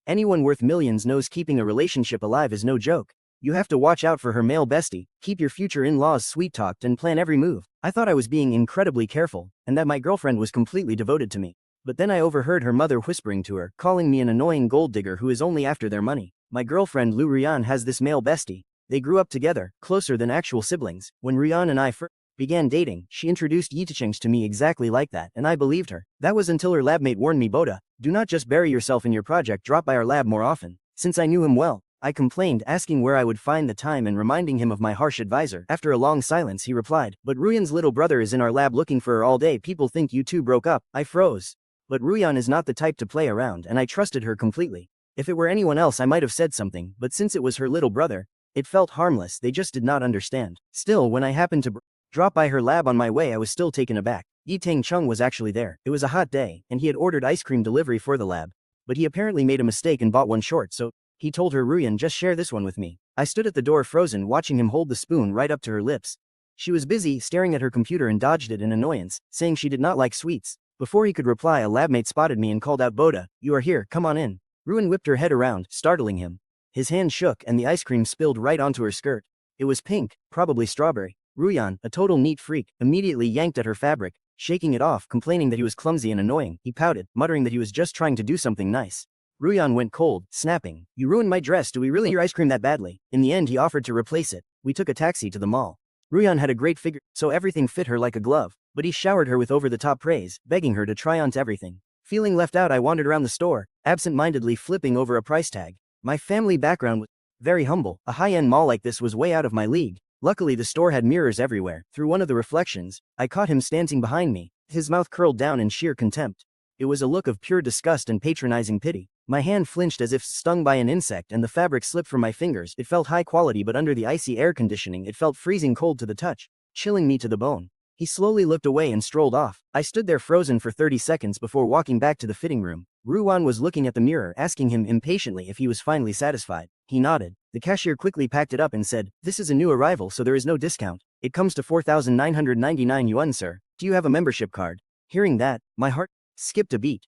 Anyone worth millions knows keeping a relationship alive is no joke. You have to watch out for her male bestie, keep your future in-laws sweet-talked and plan every move. I thought I was being incredibly careful, and that my girlfriend was completely devoted to me. But then I overheard her mother whispering to her, calling me an annoying gold digger who is only after their money. My girlfriend Lu Rian has this male bestie. They grew up together, closer than actual siblings. When Rian and I first began dating, she introduced Yitachengs to me exactly like that, and I believed her. That was until her labmate warned me, Boda, do not just bury yourself in your project, drop by our lab more often. Since I knew him well, I complained, asking where I would find the time and reminding him of my harsh advisor. After a long silence he replied, but Ruyan's little brother is in our lab looking for her all day, people think you two broke up. I froze. But Ruyan is not the type to play around, and I trusted her completely. If it were anyone else I might have said something, but since it was her little brother, it felt harmless. They just did not understand. Still, when I happened to drop by her lab on my way, I was still taken aback. Yi Tang Chung was actually there. It was a hot day, and he had ordered ice cream delivery for the lab. But he apparently made a mistake and bought one short, so he told her, Ruyan, just share this one with me. I stood at the door frozen, watching him hold the spoon right up to her lips. She was busy, staring at her computer, and dodged it in annoyance, saying she did not like sweets. Before he could reply, a labmate spotted me and called out, Boda, you are here, come on in. Ruyan whipped her head around, startling him. His hand shook and the ice cream spilled right onto her skirt. It was pink, probably strawberry. Ruyan, a total neat freak, immediately yanked at her fabric, shaking it off, complaining that he was clumsy and annoying. He pouted, muttering that he was just trying to do something nice. Ruyan went cold, snapping, you ruined my dress, do we really need your ice cream that badly? In the end he offered to replace it. We took a taxi to the mall. Ruyan had a great figure, so everything fit her like a glove, but he showered her with over-the-top praise, begging her to try on everything. Feeling left out, I wandered around the store, absent-mindedly flipping over a price tag. My family background was very humble. A high-end mall like this was way out of my league. Luckily the store had mirrors everywhere. Through one of the reflections, I caught him standing behind me, his mouth curled down in sheer contempt. It was a look of pure disgust and patronizing pity. My hand flinched as if stung by an insect and the fabric slipped from my fingers. It felt high quality, but under the icy air conditioning it felt freezing cold to the touch, chilling me to the bone. He slowly looked away and strolled off. I stood there frozen for 30 seconds before walking back to the fitting room. Ruyan was looking at the mirror, asking him impatiently if he was finally satisfied. He nodded. The cashier quickly packed it up and said, this is a new arrival, so there is no discount. It comes to 4,999 yuan, sir. Do you have a membership card? Hearing that, my heart skipped a beat.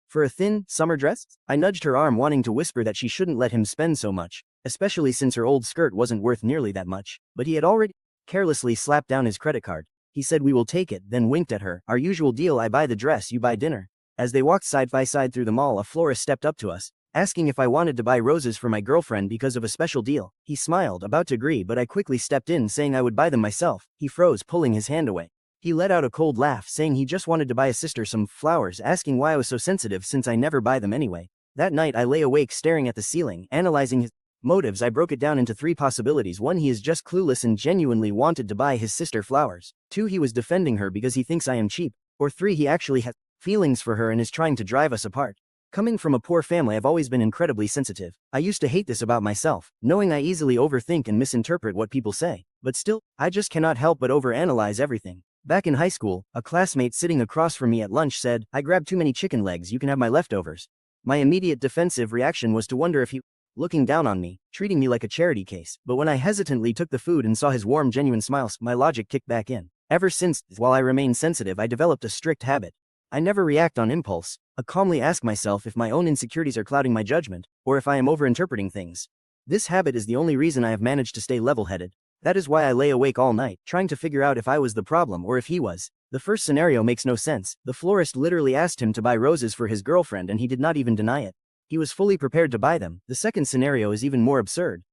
For a thin, summer dress? I nudged her arm, wanting to whisper that she shouldn't let him spend so much, especially since her old skirt wasn't worth nearly that much, but he had already carelessly slapped down his credit card. He said we will take it, then winked at her. Our usual deal, I buy the dress, you buy dinner. As they walked side by side through the mall, a florist stepped up to us, asking if I wanted to buy roses for my girlfriend because of a special deal. He smiled, about to agree, but I quickly stepped in, saying I would buy them myself. He froze, pulling his hand away. He let out a cold laugh, saying he just wanted to buy his sister some flowers, asking why I was so sensitive since I never buy them anyway. That night I lay awake staring at the ceiling, analyzing his motives. I broke it down into 3 possibilities. 1, he is just clueless and genuinely wanted to buy his sister flowers. 2, he was defending her because he thinks I am cheap. Or 3, he actually has feelings for her and is trying to drive us apart. Coming from a poor family, I've always been incredibly sensitive. I used to hate this about myself, knowing I easily overthink and misinterpret what people say. But still, I just cannot help but overanalyze everything. Back in high school, a classmate sitting across from me at lunch said, I grabbed too many chicken legs, you can have my leftovers. My immediate defensive reaction was to wonder if he looking down on me, treating me like a charity case. But when I hesitantly took the food and saw his warm, genuine smile, my logic kicked back in. Ever since, while I remain sensitive, I developed a strict habit. I never react on impulse. I calmly ask myself if my own insecurities are clouding my judgment, or if I am overinterpreting things. This habit is the only reason I have managed to stay level-headed. That is why I lay awake all night, trying to figure out if I was the problem or if he was. The first scenario makes no sense. The florist literally asked him to buy roses for his girlfriend and he did not even deny it. He was fully prepared to buy them. The second scenario is even more absurd.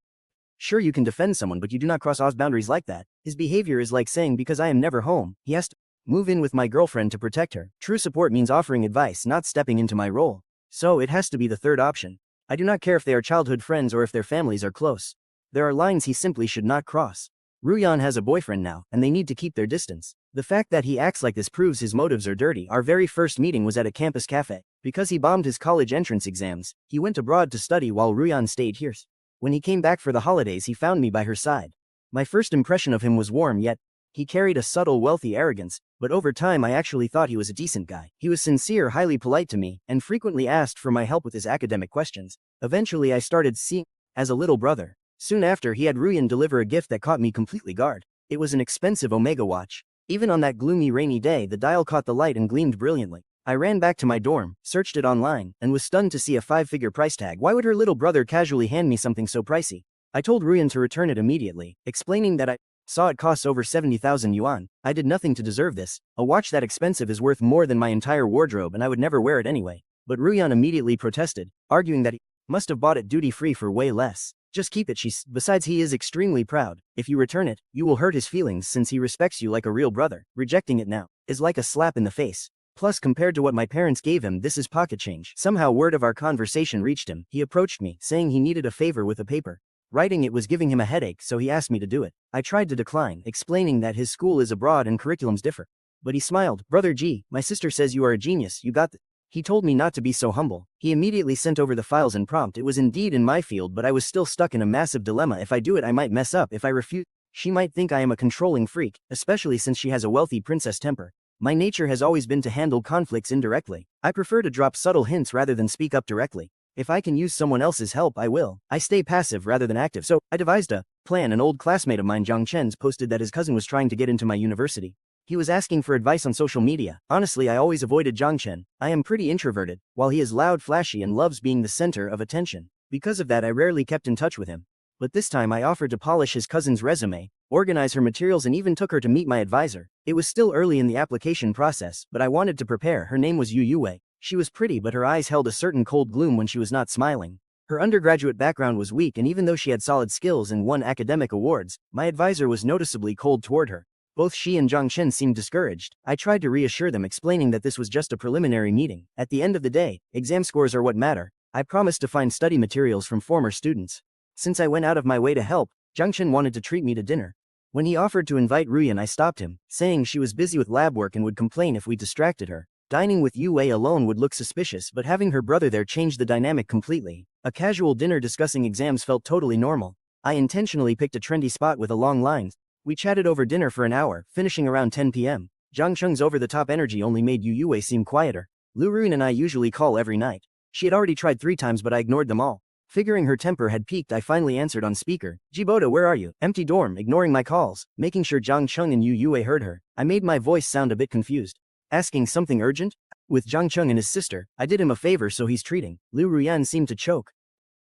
Sure, you can defend someone, but you do not cross Oz boundaries like that. His behavior is like saying because I am never home, he has to move in with my girlfriend to protect her. True support means offering advice, not stepping into my role. So it has to be the third option. I do not care if they are childhood friends or if their families are close. There are lines he simply should not cross. Ruyan has a boyfriend now, and they need to keep their distance. The fact that he acts like this proves his motives are dirty. Our very first meeting was at a campus cafe. Because he bombed his college entrance exams, he went abroad to study while Ruyan stayed here. When he came back for the holidays, he found me by her side. My first impression of him was warm, yet he carried a subtle, wealthy arrogance, but over time I actually thought he was a decent guy. He was sincere, highly polite to me, and frequently asked for my help with his academic questions. Eventually I started seeing him as a little brother. Soon after, he had Ruyan deliver a gift that caught me completely guard. It was an expensive Omega watch. Even on that gloomy, rainy day, the dial caught the light and gleamed brilliantly. I ran back to my dorm, searched it online, and was stunned to see a 5-figure price tag. Why would her little brother casually hand me something so pricey? I told Ruyan to return it immediately, explaining that I saw it costs over 70,000 yuan. I did nothing to deserve this. A watch that expensive is worth more than my entire wardrobe and I would never wear it anyway. But Ruyan immediately protested, arguing that he must have bought it duty-free for way less. Just keep it, besides he is extremely proud. If you return it, you will hurt his feelings since he respects you like a real brother. Rejecting it now is like a slap in the face. Plus, compared to what my parents gave him, this is pocket change. Somehow word of our conversation reached him. He approached me, saying he needed a favor with a paper. Writing it was giving him a headache, so he asked me to do it. I tried to decline, explaining that his school is abroad and curriculums differ. But he smiled. Brother G, my sister says you are a genius, you got He told me not to be so humble. He immediately sent over the files and prompt. It was indeed in my field, but I was still stuck in a massive dilemma. If I do it, I might mess up. If I refuse, she might think I am a controlling freak, especially since she has a wealthy princess temper. My nature has always been to handle conflicts indirectly. I prefer to drop subtle hints rather than speak up directly. If I can use someone else's help, I will. I stay passive rather than active. So, I devised a plan. An old classmate of mine, Zhang Chen's, posted that his cousin was trying to get into my university. He was asking for advice on social media. Honestly, I always avoided Zhang Chen. I am pretty introverted, while he is loud, flashy, and loves being the center of attention. Because of that, I rarely kept in touch with him. But this time I offered to polish his cousin's resume, organize her materials, and even took her to meet my advisor. It was still early in the application process, but I wanted to prepare. Her name was Yu Yue. She was pretty, but her eyes held a certain cold gloom when she was not smiling. Her undergraduate background was weak, and even though she had solid skills and won academic awards, my advisor was noticeably cold toward her. Both she and Zhang Chen seemed discouraged. I tried to reassure them, explaining that this was just a preliminary meeting. At the end of the day, exam scores are what matter. I promised to find study materials from former students. Since I went out of my way to help, Zhang Chen wanted to treat me to dinner. When he offered to invite Ruyan, I stopped him, saying she was busy with lab work and would complain if we distracted her. Dining with Yue alone would look suspicious, but having her brother there changed the dynamic completely. A casual dinner discussing exams felt totally normal. I intentionally picked a trendy spot with a long line. We chatted over dinner for an hour, finishing around 10 p.m. Zhang Cheng's over-the-top energy only made Yu Yue seem quieter. Lu Ruyan and I usually call every night. She had already tried 3 times, but I ignored them all. Figuring her temper had peaked, I finally answered on speaker. Jiboda, where are you? Empty dorm, ignoring my calls. Making sure Zhang Cheng and Yu Yue heard her, I made my voice sound a bit confused. Asking something urgent? With Zhang Cheng and his sister, I did him a favor, so he's treating. Lu Ruyan seemed to choke.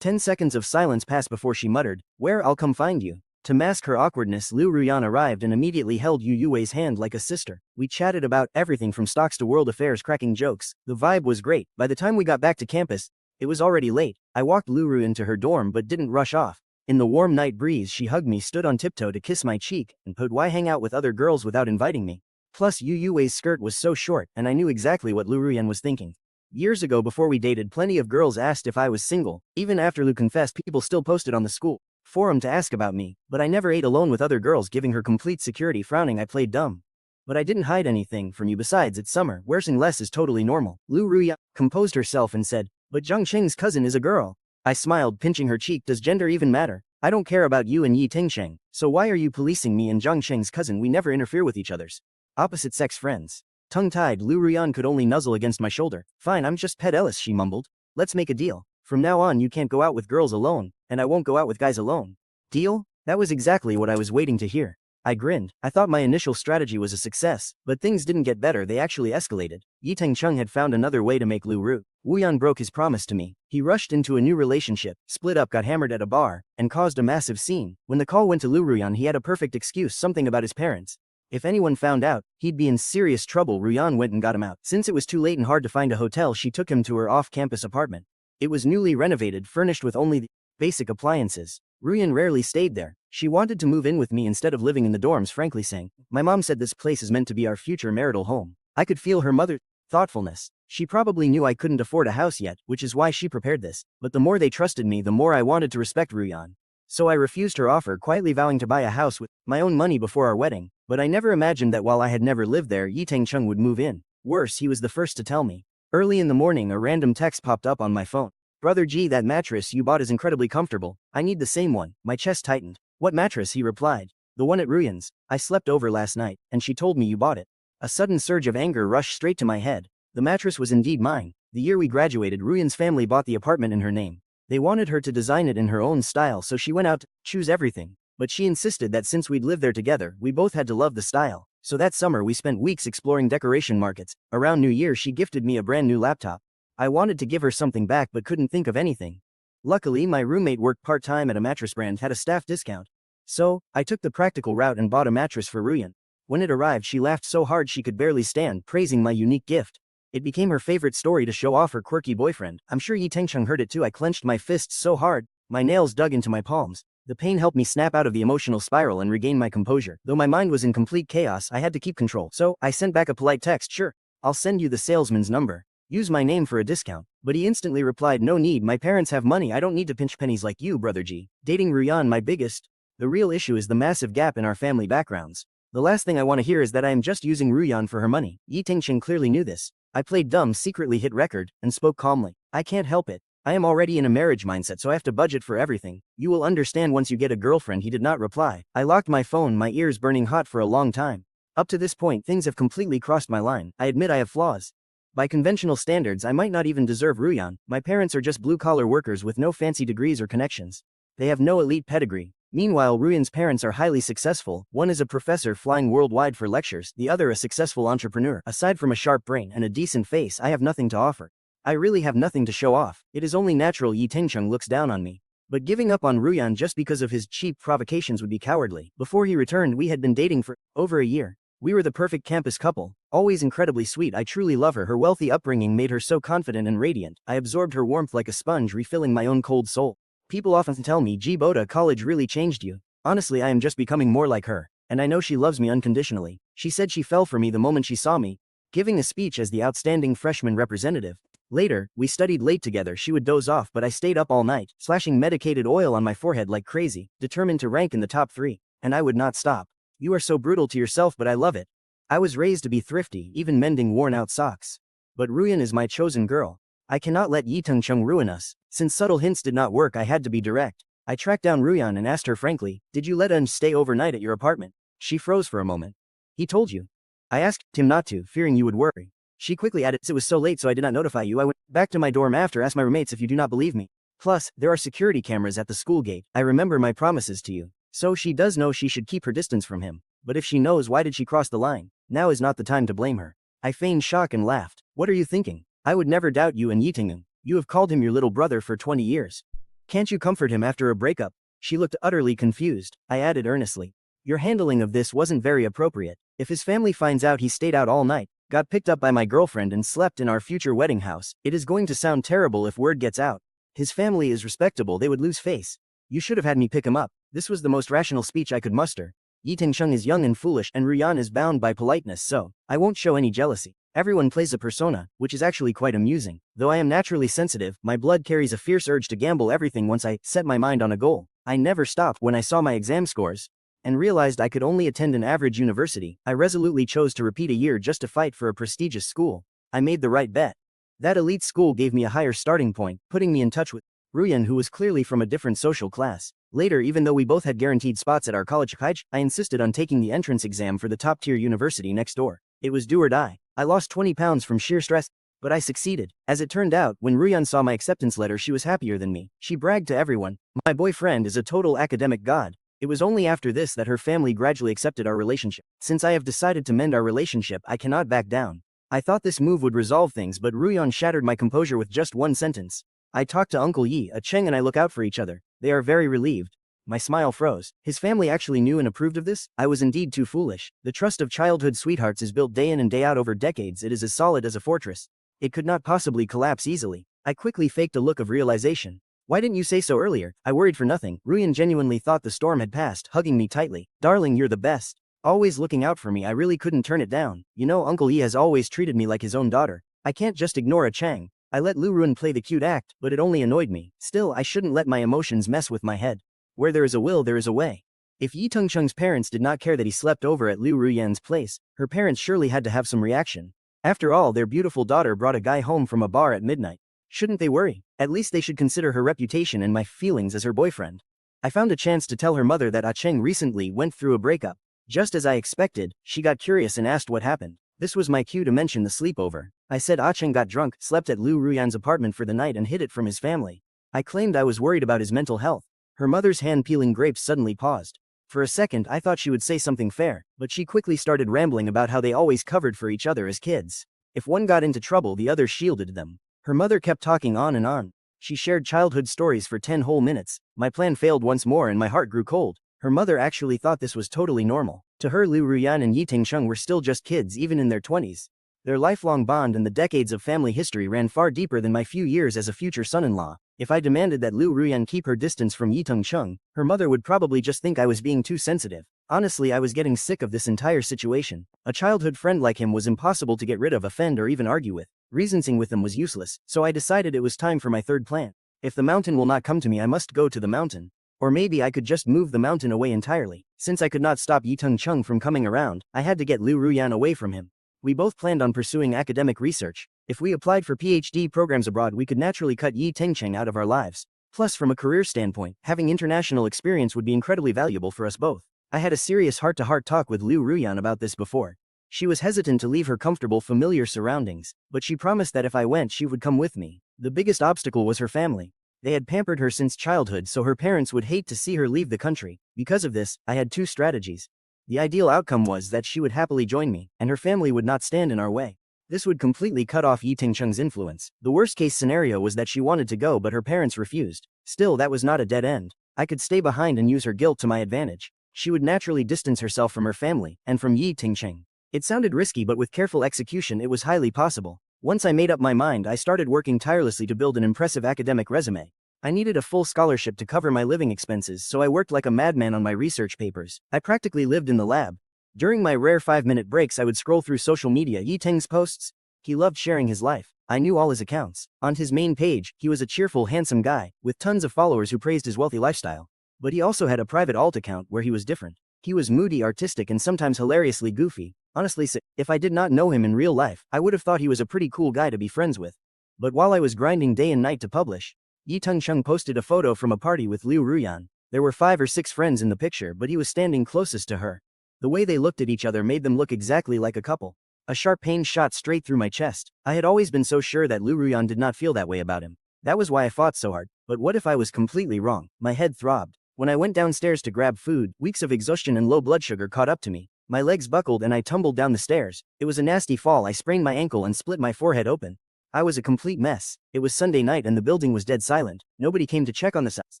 10 seconds of silence passed before she muttered, "Where? I'll come find you." To mask her awkwardness, Lu Ruyan arrived and immediately held Yu Yue's hand like a sister. We chatted about everything from stocks to world affairs, cracking jokes. The vibe was great. By the time we got back to campus, it was already late. I walked Lu Ruyan to her dorm but didn't rush off. In the warm night breeze, she hugged me, stood on tiptoe to kiss my cheek, and put, "Why hang out with other girls without inviting me?" Plus, Yu Yue's skirt was so short, and I knew exactly what Lu Ruyan was thinking. Years ago, before we dated, plenty of girls asked if I was single. Even after Lu confessed, people still posted on the school forum to ask about me, but I never ate alone with other girls, giving her complete security. Frowning, I played dumb. But I didn't hide anything from you. Besides, it's summer. Wearing less is totally normal. Lu Ruyan composed herself and said, "But Zhang Cheng's cousin is a girl." I smiled, pinching her cheek. "Does gender even matter? I don't care about you and Yi Tingsheng, so why are you policing me and Zhang Cheng's cousin? We never interfere with each other's opposite-sex friends." Tongue-tied, Lu Ruyan could only nuzzle against my shoulder. "Fine, I'm just Pet Ellis," she mumbled. "Let's make a deal. From now on, you can't go out with girls alone, and I won't go out with guys alone. Deal?" That was exactly what I was waiting to hear. I grinned. I thought my initial strategy was a success, but things didn't get better, they actually escalated. Yi Tengcheng had found another way to make Lu Ruyan broke his promise to me. He rushed into a new relationship, split up, got hammered at a bar, and caused a massive scene. When the call went to Lu Ruyan, he had a perfect excuse, something about his parents. If anyone found out, he'd be in serious trouble. Ruyan went and got him out. Since it was too late and hard to find a hotel, she took him to her off-campus apartment. It was newly renovated, furnished with only the basic appliances. Ruyan rarely stayed there. She wanted to move in with me instead of living in the dorms, frankly saying, "My mom said this place is meant to be our future marital home." I could feel her mother's thoughtfulness. She probably knew I couldn't afford a house yet, which is why she prepared this. But the more they trusted me, the more I wanted to respect Ruyan. So I refused her offer, quietly vowing to buy a house with my own money before our wedding. But I never imagined that while I had never lived there, Yi Tengcheng would move in. Worse, he was the first to tell me. Early in the morning, a random text popped up on my phone. "Brother G, that mattress you bought is incredibly comfortable. I need the same one." My chest tightened. "What mattress?" he replied. "The one at Ruyan's. I slept over last night, and she told me you bought it." A sudden surge of anger rushed straight to my head. The mattress was indeed mine. The year we graduated, Ruyan's family bought the apartment in her name. They wanted her to design it in her own style, so she went out to choose everything. But she insisted that since we'd lived there together, we both had to love the style. So that summer we spent weeks exploring decoration markets. Around New Year she gifted me a brand new laptop. I wanted to give her something back but couldn't think of anything. Luckily my roommate worked part-time at a mattress brand, had a staff discount. So, I took the practical route and bought a mattress for Ruyan. When it arrived she laughed so hard she could barely stand, praising my unique gift. It became her favorite story to show off her quirky boyfriend. I'm sure Yi Tengcheng heard it too. I clenched my fists so hard, my nails dug into my palms. The pain helped me snap out of the emotional spiral and regain my composure. Though my mind was in complete chaos, I had to keep control. So, I sent back a polite text, "Sure, I'll send you the salesman's number. Use my name for a discount." But he instantly replied, "No need, my parents have money, I don't need to pinch pennies like you, brother G." Dating Ruyan my biggest. The real issue is the massive gap in our family backgrounds. The last thing I want to hear is that I am just using Ruyan for her money. Yi Tengcheng clearly knew this. I played dumb, secretly hit record, and spoke calmly. I can't help it. I am already in a marriage mindset, so I have to budget for everything. You will understand once you get a girlfriend. He did not reply. I locked my phone, my ears burning hot for a long time. Up to this point, things have completely crossed my line. I admit I have flaws. By conventional standards, I might not even deserve Ruyan. My parents are just blue-collar workers with no fancy degrees or connections. They have no elite pedigree. Meanwhile, Ruyan's parents are highly successful. One is a professor flying worldwide for lectures, the other a successful entrepreneur. Aside from a sharp brain and a decent face, I have nothing to offer. I really have nothing to show off. It is only natural Yi Tengcheng looks down on me. But giving up on Ruyan just because of his cheap provocations would be cowardly. Before he returned, we had been dating for over a year. We were the perfect campus couple, always incredibly sweet. I truly love her. Her wealthy upbringing made her so confident and radiant. I absorbed her warmth like a sponge, refilling my own cold soul. People often tell me, "Gee, Boda, college really changed you." Honestly, I am just becoming more like her. And I know she loves me unconditionally. She said she fell for me the moment she saw me giving a speech as the outstanding freshman representative. Later, we studied late together. She would doze off, but I stayed up all night, splashing medicated oil on my forehead like crazy, determined to rank in the top 3. And I would not stop. You are so brutal to yourself, but I love it. I was raised to be thrifty, even mending worn-out socks. But Ruyan is my chosen girl. I cannot let Yi Tengcheng ruin us. Since subtle hints did not work, I had to be direct. I tracked down Ruyan and asked her frankly, "Did you let Eun stay overnight at your apartment?" She froze for a moment. "He told you." I asked him not to, fearing you would worry. She quickly added, "It was so late so I did not notify you. I went back to my dorm after, asked my roommates if you do not believe me. Plus, there are security cameras at the school gate. I remember my promises to you." So she does know she should keep her distance from him. But if she knows, why did she cross the line? Now is not the time to blame her. I feigned shock and laughed. "What are you thinking? I would never doubt you and Yi Tengcheng. You have called him your little brother for 20 years. Can't you comfort him after a breakup?" She looked utterly confused. I added earnestly, "Your handling of this wasn't very appropriate. If his family finds out he stayed out all night, got picked up by my girlfriend and slept in our future wedding house, it is going to sound terrible if word gets out. His family is respectable, they would lose face. You should have had me pick him up." This was the most rational speech I could muster. Yi Tengcheng is young and foolish, and Ruyan is bound by politeness, so I won't show any jealousy. Everyone plays a persona, which is actually quite amusing. Though I am naturally sensitive, my blood carries a fierce urge to gamble everything once I set my mind on a goal. I never stopped. When I saw my exam scores and realized I could only attend an average university, I resolutely chose to repeat a year just to fight for a prestigious school. I made the right bet. That elite school gave me a higher starting point, putting me in touch with Ruyan, who was clearly from a different social class. Later, even though we both had guaranteed spots at our college, I insisted on taking the entrance exam for the top-tier university next door. It was do or die. I lost 20 pounds from sheer stress, but I succeeded. As it turned out, when Ruyan saw my acceptance letter, she was happier than me. She bragged to everyone, "My boyfriend is a total academic god." It was only after this that her family gradually accepted our relationship. Since I have decided to mend our relationship, I cannot back down. I thought this move would resolve things, but Ruyan shattered my composure with just one sentence. "I talked to Uncle Yi, a Cheng, and I look out for each other. They are very relieved." My smile froze. His family actually knew and approved of this? I was indeed too foolish. The trust of childhood sweethearts is built day in and day out over decades. It is as solid as a fortress. It could not possibly collapse easily. I quickly faked a look of realization. "Why didn't you say so earlier?" I worried for nothing. Ruyan genuinely thought the storm had passed, hugging me tightly. "Darling, you're the best. Always looking out for me. I really couldn't turn it down. You know, Uncle Yi has always treated me like his own daughter. I can't just ignore a Chang." I let Lu Ruan play the cute act, but it only annoyed me. Still, I shouldn't let my emotions mess with my head. Where there is a will, there is a way. If Yi Tengcheng's parents did not care that he slept over at Liu Ruyan's place, her parents surely had to have some reaction. After all, their beautiful daughter brought a guy home from a bar at midnight. Shouldn't they worry? At least they should consider her reputation and my feelings as her boyfriend. I found a chance to tell her mother that Ah Cheng recently went through a breakup. Just as I expected, she got curious and asked what happened. This was my cue to mention the sleepover. I said Ah Cheng got drunk, slept at Liu Ruyan's apartment for the night and hid it from his family. I claimed I was worried about his mental health. Her mother's hand peeling grapes suddenly paused. For a second I thought she would say something fair, but she quickly started rambling about how they always covered for each other as kids. If one got into trouble, the other shielded them. Her mother kept talking on and on. She shared childhood stories for 10 whole minutes. My plan failed once more and my heart grew cold. Her mother actually thought this was totally normal. To her, Liu Ruyan and Yi Tingcheng were still just kids even in their 20s. Their lifelong bond and the decades of family history ran far deeper than my few years as a future son-in-law. If I demanded that Liu Ruyan keep her distance from Yi Tingcheng, her mother would probably just think I was being too sensitive. Honestly, I was getting sick of this entire situation. A childhood friend like him was impossible to get rid of, offend, or even argue with. Reasoning with them was useless, so I decided it was time for my third plan. If the mountain will not come to me, I must go to the mountain. Or maybe I could just move the mountain away entirely. Since I could not stop Yi Tingcheng from coming around, I had to get Liu Ruyan away from him. We both planned on pursuing academic research. If we applied for PhD programs abroad, we could naturally cut Yi Tingcheng out of our lives. Plus, from a career standpoint, having international experience would be incredibly valuable for us both. I had a serious heart-to-heart talk with Liu Ruyan about this before. She was hesitant to leave her comfortable, familiar surroundings, but she promised that if I went, she would come with me. The biggest obstacle was her family. They had pampered her since childhood, so her parents would hate to see her leave the country. Because of this, I had two strategies. The ideal outcome was that she would happily join me, and her family would not stand in our way. This would completely cut off Yi Tingcheng's influence. The worst-case scenario was that she wanted to go but her parents refused. Still, that was not a dead end. I could stay behind and use her guilt to my advantage. She would naturally distance herself from her family, and from Yi Tingcheng. It sounded risky, but with careful execution it was highly possible. Once I made up my mind, I started working tirelessly to build an impressive academic resume. I needed a full scholarship to cover my living expenses, so I worked like a madman on my research papers. I practically lived in the lab. During my rare 5-minute breaks, I would scroll through social media. Yi Teng's posts. He loved sharing his life. I knew all his accounts. On his main page, he was a cheerful, handsome guy, with tons of followers who praised his wealthy lifestyle. But he also had a private alt account where he was different. He was moody, artistic, and sometimes hilariously goofy. Honestly, if I did not know him in real life, I would have thought he was a pretty cool guy to be friends with. But while I was grinding day and night to publish, Yi Tingcheng posted a photo from a party with Liu Ruyan. There were 5 or 6 friends in the picture, but he was standing closest to her. The way they looked at each other made them look exactly like a couple. A sharp pain shot straight through my chest. I had always been so sure that Liu Ruyan did not feel that way about him. That was why I fought so hard. But what if I was completely wrong? My head throbbed. When I went downstairs to grab food, weeks of exhaustion and low blood sugar caught up to me. My legs buckled and I tumbled down the stairs. It was a nasty fall. I sprained my ankle and split my forehead open. I was a complete mess. It was Sunday night and the building was dead silent. Nobody came to check on the signs.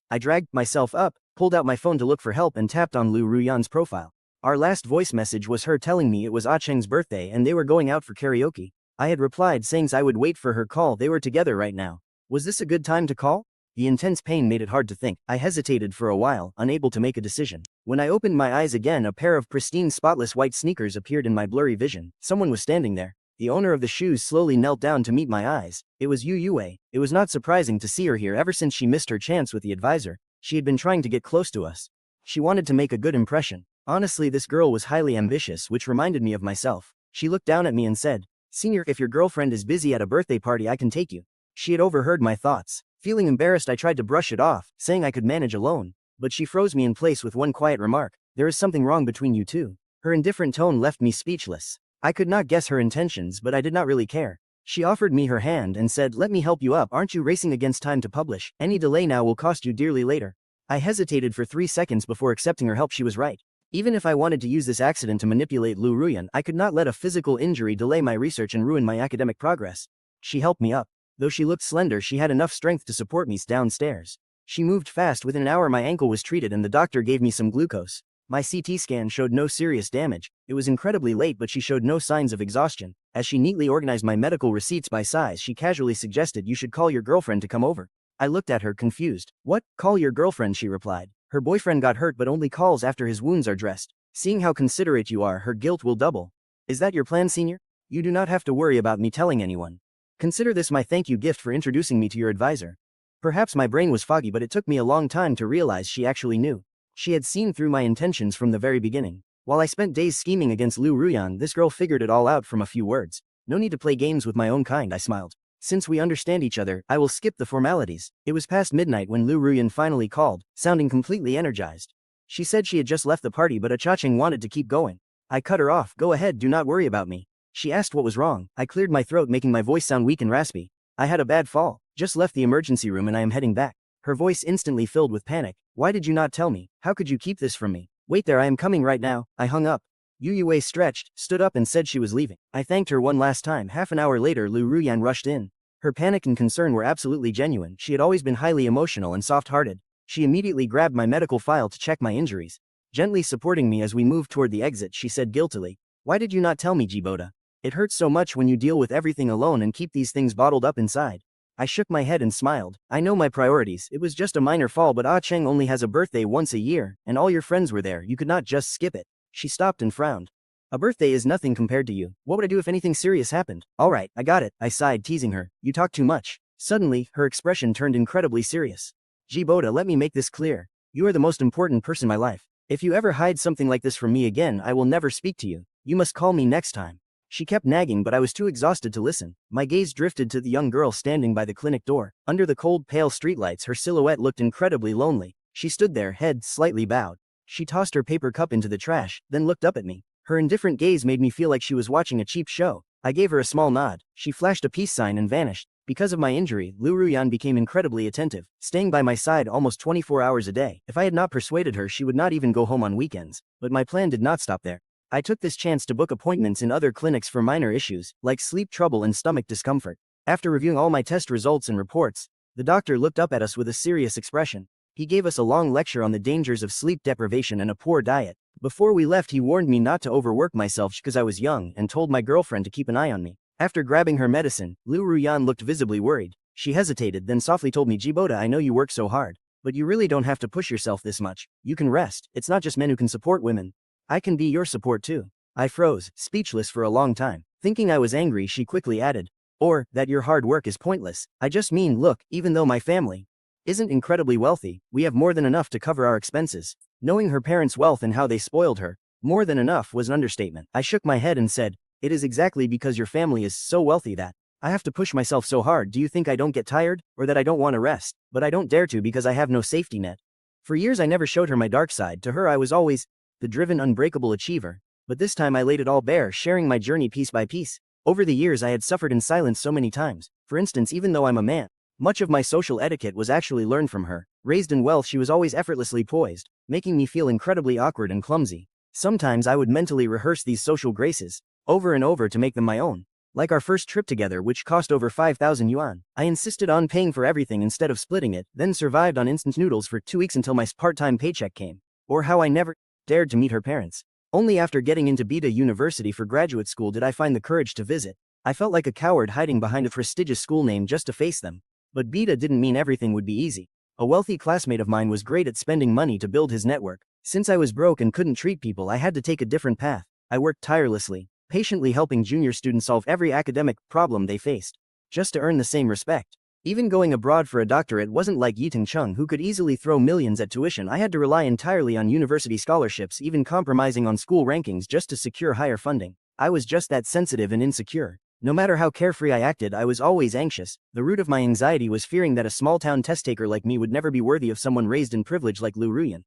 I dragged myself up, pulled out my phone to look for help, and tapped on Liu Ruyan's profile. Our last voice message was her telling me it was Ah Cheng's birthday and they were going out for karaoke. I had replied saying I would wait for her call. They were together right now. Was this a good time to call? The intense pain made it hard to think. I hesitated for a while, unable to make a decision. When I opened my eyes again, a pair of pristine, spotless white sneakers appeared in my blurry vision. Someone was standing there. The owner of the shoes slowly knelt down to meet my eyes. It was Yu Yue. It was not surprising to see her here. Ever since she missed her chance with the advisor, she had been trying to get close to us. She wanted to make a good impression. Honestly, this girl was highly ambitious, which reminded me of myself. She looked down at me and said, "Senior, if your girlfriend is busy at a birthday party, I can take you." She had overheard my thoughts. Feeling embarrassed, I tried to brush it off, saying I could manage alone. But she froze me in place with one quiet remark: "There is something wrong between you two." Her indifferent tone left me speechless. I could not guess her intentions, but I did not really care. She offered me her hand and said, "Let me help you up. Aren't you racing against time to publish? Any delay now will cost you dearly later." I hesitated for 3 seconds before accepting her help. She was right. Even if I wanted to use this accident to manipulate Liu Ruyan, I could not let a physical injury delay my research and ruin my academic progress. She helped me up. Though she looked slender, she had enough strength to support me downstairs. She moved fast. Within an hour my ankle was treated and the doctor gave me some glucose. My CT scan showed no serious damage. It was incredibly late, but she showed no signs of exhaustion. As she neatly organized my medical receipts by size, she casually suggested, "You should call your girlfriend to come over." I looked at her confused. "What? Call your girlfriend?" she replied. "Her boyfriend got hurt but only calls after his wounds are dressed. Seeing how considerate you are, her guilt will double." "Is that your plan, senior? You do not have to worry about me telling anyone. Consider this my thank you gift for introducing me to your advisor." Perhaps my brain was foggy, but it took me a long time to realize she actually knew. She had seen through my intentions from the very beginning. While I spent days scheming against Liu Ruyan, this girl figured it all out from a few words. "No need to play games with my own kind," I smiled. "Since we understand each other, I will skip the formalities." It was past midnight when Liu Ruyan finally called, sounding completely energized. She said she had just left the party but Achacheng wanted to keep going. I cut her off. "Go ahead, do not worry about me." She asked what was wrong. I cleared my throat, making my voice sound weak and raspy. "I had a bad fall. Just left the emergency room and I am heading back." Her voice instantly filled with panic. "Why did you not tell me? How could you keep this from me?" Wait there, I am coming right now. I hung up. Yu Yue stretched, stood up and said she was leaving. I thanked her one last time. Half an hour later Lu Ruyan rushed in. Her panic and concern were absolutely genuine. She had always been highly emotional and soft-hearted. She immediately grabbed my medical file to check my injuries. Gently supporting me as we moved toward the exit, she said guiltily, "Why did you not tell me, Jiboda? It hurts so much when you deal with everything alone and keep these things bottled up inside." I shook my head and smiled. I know my priorities. It was just a minor fall, but Ah Cheng only has a birthday once a year, and all your friends were there. You could not just skip it. She stopped and frowned. A birthday is nothing compared to you. What would I do if anything serious happened? Alright, I got it, I sighed, teasing her. You talk too much. Suddenly, her expression turned incredibly serious. Jiboda, let me make this clear. You are the most important person in my life. If you ever hide something like this from me again, I will never speak to you. You must call me next time. She kept nagging, but I was too exhausted to listen. My gaze drifted to the young girl standing by the clinic door. Under the cold, pale streetlights, her silhouette looked incredibly lonely. She stood there, head slightly bowed. She tossed her paper cup into the trash, then looked up at me. Her indifferent gaze made me feel like she was watching a cheap show. I gave her a small nod. She flashed a peace sign and vanished. Because of my injury, Lu Ruyan became incredibly attentive, staying by my side almost 24 hours a day. If I had not persuaded her, she would not even go home on weekends. But my plan did not stop there. I took this chance to book appointments in other clinics for minor issues, like sleep trouble and stomach discomfort. After reviewing all my test results and reports, the doctor looked up at us with a serious expression. He gave us a long lecture on the dangers of sleep deprivation and a poor diet. Before we left, he warned me not to overwork myself because I was young and told my girlfriend to keep an eye on me. After grabbing her medicine, Lu Ruyan looked visibly worried. She hesitated, then softly told me, Jiboda, I know you work so hard, but you really don't have to push yourself this much. You can rest. It's not just men who can support women. I can be your support too. I froze, speechless for a long time. Thinking I was angry, she quickly added, or that your hard work is pointless. I just mean, look, even though my family isn't incredibly wealthy, we have more than enough to cover our expenses. Knowing her parents' wealth and how they spoiled her, more than enough was an understatement. I shook my head and said, it is exactly because your family is so wealthy that I have to push myself so hard. Do you think I don't get tired, or that I don't want to rest? But I don't dare to because I have no safety net. For years I never showed her my dark side. To her I was always the driven, unbreakable achiever. But this time I laid it all bare, sharing my journey piece by piece. Over the years I had suffered in silence so many times. For instance, even though I'm a man, much of my social etiquette was actually learned from her. Raised in wealth, she was always effortlessly poised, making me feel incredibly awkward and clumsy. Sometimes I would mentally rehearse these social graces over and over to make them my own. Like our first trip together, which cost over 5,000 yuan. I insisted on paying for everything instead of splitting it, then survived on instant noodles for 2 weeks until my part-time paycheck came. Or how I never dared to meet her parents. Only after getting into Beta University for graduate school did I find the courage to visit. I felt like a coward hiding behind a prestigious school name just to face them. But Beta didn't mean everything would be easy. A wealthy classmate of mine was great at spending money to build his network. Since I was broke and couldn't treat people, I had to take a different path. I worked tirelessly, patiently helping junior students solve every academic problem they faced, just to earn the same respect. Even going abroad for a doctorate wasn't like Yiteng Chung, who could easily throw millions at tuition. I had to rely entirely on university scholarships, even compromising on school rankings just to secure higher funding. I was just that sensitive and insecure. No matter how carefree I acted, I was always anxious. The root of my anxiety was fearing that a small-town test-taker like me would never be worthy of someone raised in privilege like Lu Ruyan.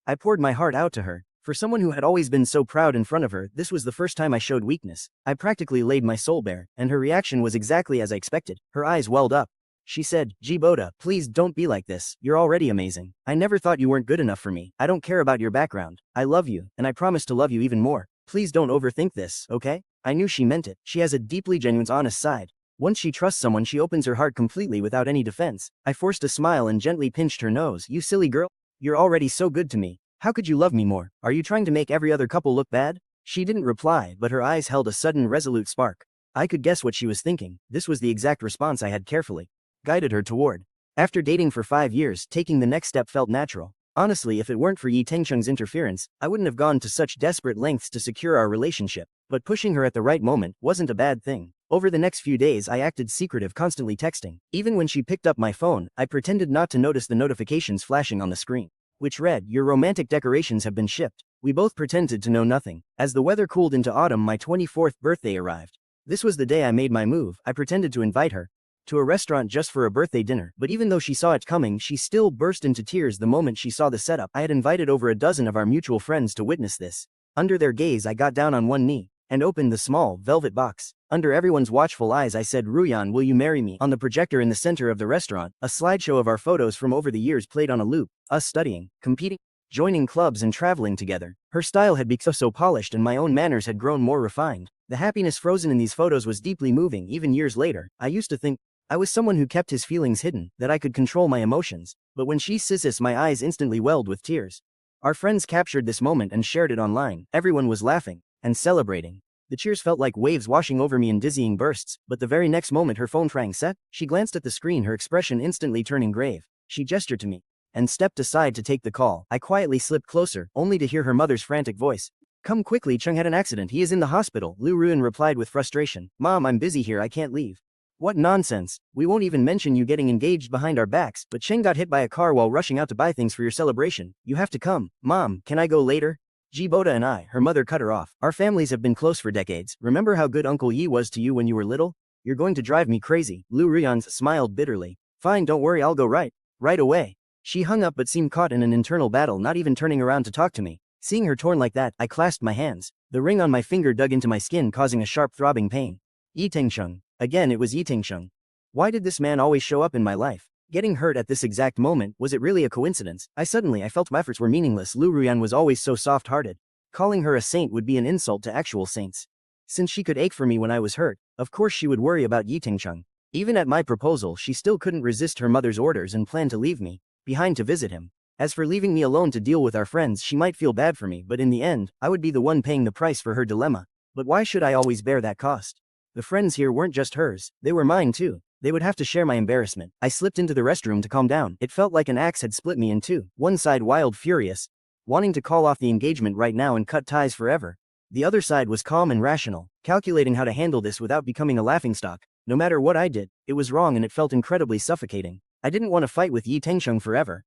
I poured my heart out to her. For someone who had always been so proud in front of her, this was the first time I showed weakness. I practically laid my soul bare, and her reaction was exactly as I expected. Her eyes welled up. She said, Jiboda, please don't be like this. You're already amazing. I never thought you weren't good enough for me. I don't care about your background. I love you, and I promise to love you even more. Please don't overthink this, okay? I knew she meant it. She has a deeply genuine, honest side. Once she trusts someone, she opens her heart completely without any defense. I forced a smile and gently pinched her nose. You silly girl. You're already so good to me. How could you love me more? Are you trying to make every other couple look bad? She didn't reply, but her eyes held a sudden resolute spark. I could guess what she was thinking. This was the exact response I had carefully guided her toward. After dating for 5 years, taking the next step felt natural. Honestly, if it weren't for Yi Tengchung's interference, I wouldn't have gone to such desperate lengths to secure our relationship. But pushing her at the right moment wasn't a bad thing. Over the next few days I acted secretive, constantly texting. Even when she picked up my phone, I pretended not to notice the notifications flashing on the screen, which read, your romantic decorations have been shipped. We both pretended to know nothing. As the weather cooled into autumn, my 24th birthday arrived. This was the day I made my move. I pretended to invite her to a restaurant just for a birthday dinner, but even though she saw it coming, she still burst into tears the moment she saw the setup. I had invited over a dozen of our mutual friends to witness this. Under their gaze, I got down on one knee and opened the small, velvet box. Under everyone's watchful eyes, I said, Ruyan, will you marry me? On the projector in the center of the restaurant, a slideshow of our photos from over the years played on a loop, us studying, competing, joining clubs and traveling together. Her style had become so polished and my own manners had grown more refined. The happiness frozen in these photos was deeply moving. Even years later, I used to think I was someone who kept his feelings hidden, that I could control my emotions. But when she says this, my eyes instantly welled with tears. Our friends captured this moment and shared it online. Everyone was laughing and celebrating. The cheers felt like waves washing over me in dizzying bursts, but the very next moment her phone rang. She glanced at the screen, her expression instantly turning grave. She gestured to me and stepped aside to take the call. I quietly slipped closer, only to hear her mother's frantic voice. "Come quickly, Chung had an accident. He is in the hospital." Lu Ruan replied with frustration. "Mom, I'm busy here, I can't leave." "What nonsense. We won't even mention you getting engaged behind our backs, but Cheng got hit by a car while rushing out to buy things for your celebration. You have to come." "Mom, can I go later?" Boda and I, her mother cut her off. "Our families have been close for decades. Remember how good Uncle Yi was to you when you were little? You're going to drive me crazy." Lu Ruan smiled bitterly. "Fine, don't worry, I'll go right away." She hung up but seemed caught in an internal battle, not even turning around to talk to me. Seeing her torn like that, I clasped my hands. The ring on my finger dug into my skin, causing a sharp throbbing pain. Yi Tingsheng. Again, it was Yi Tingsheng. Why did this man always show up in my life? Getting hurt at this exact moment, was it really a coincidence? I felt my efforts were meaningless. Lu Ruan was always so soft-hearted. Calling her a saint would be an insult to actual saints. Since she could ache for me when I was hurt, of course she would worry about Yi Tingsheng. Even at my proposal, she still couldn't resist her mother's orders and planned to leave me behind to visit him. As for leaving me alone to deal with our friends, she might feel bad for me, but in the end, I would be the one paying the price for her dilemma. But why should I always bear that cost? The friends here weren't just hers, they were mine too. They would have to share my embarrassment. I slipped into the restroom to calm down. It felt like an axe had split me in two. One side wild, furious, wanting to call off the engagement right now and cut ties forever. The other side was calm and rational, calculating how to handle this without becoming a laughingstock. No matter what I did, it was wrong and it felt incredibly suffocating. I didn't want to fight with Yi Tingsheng forever.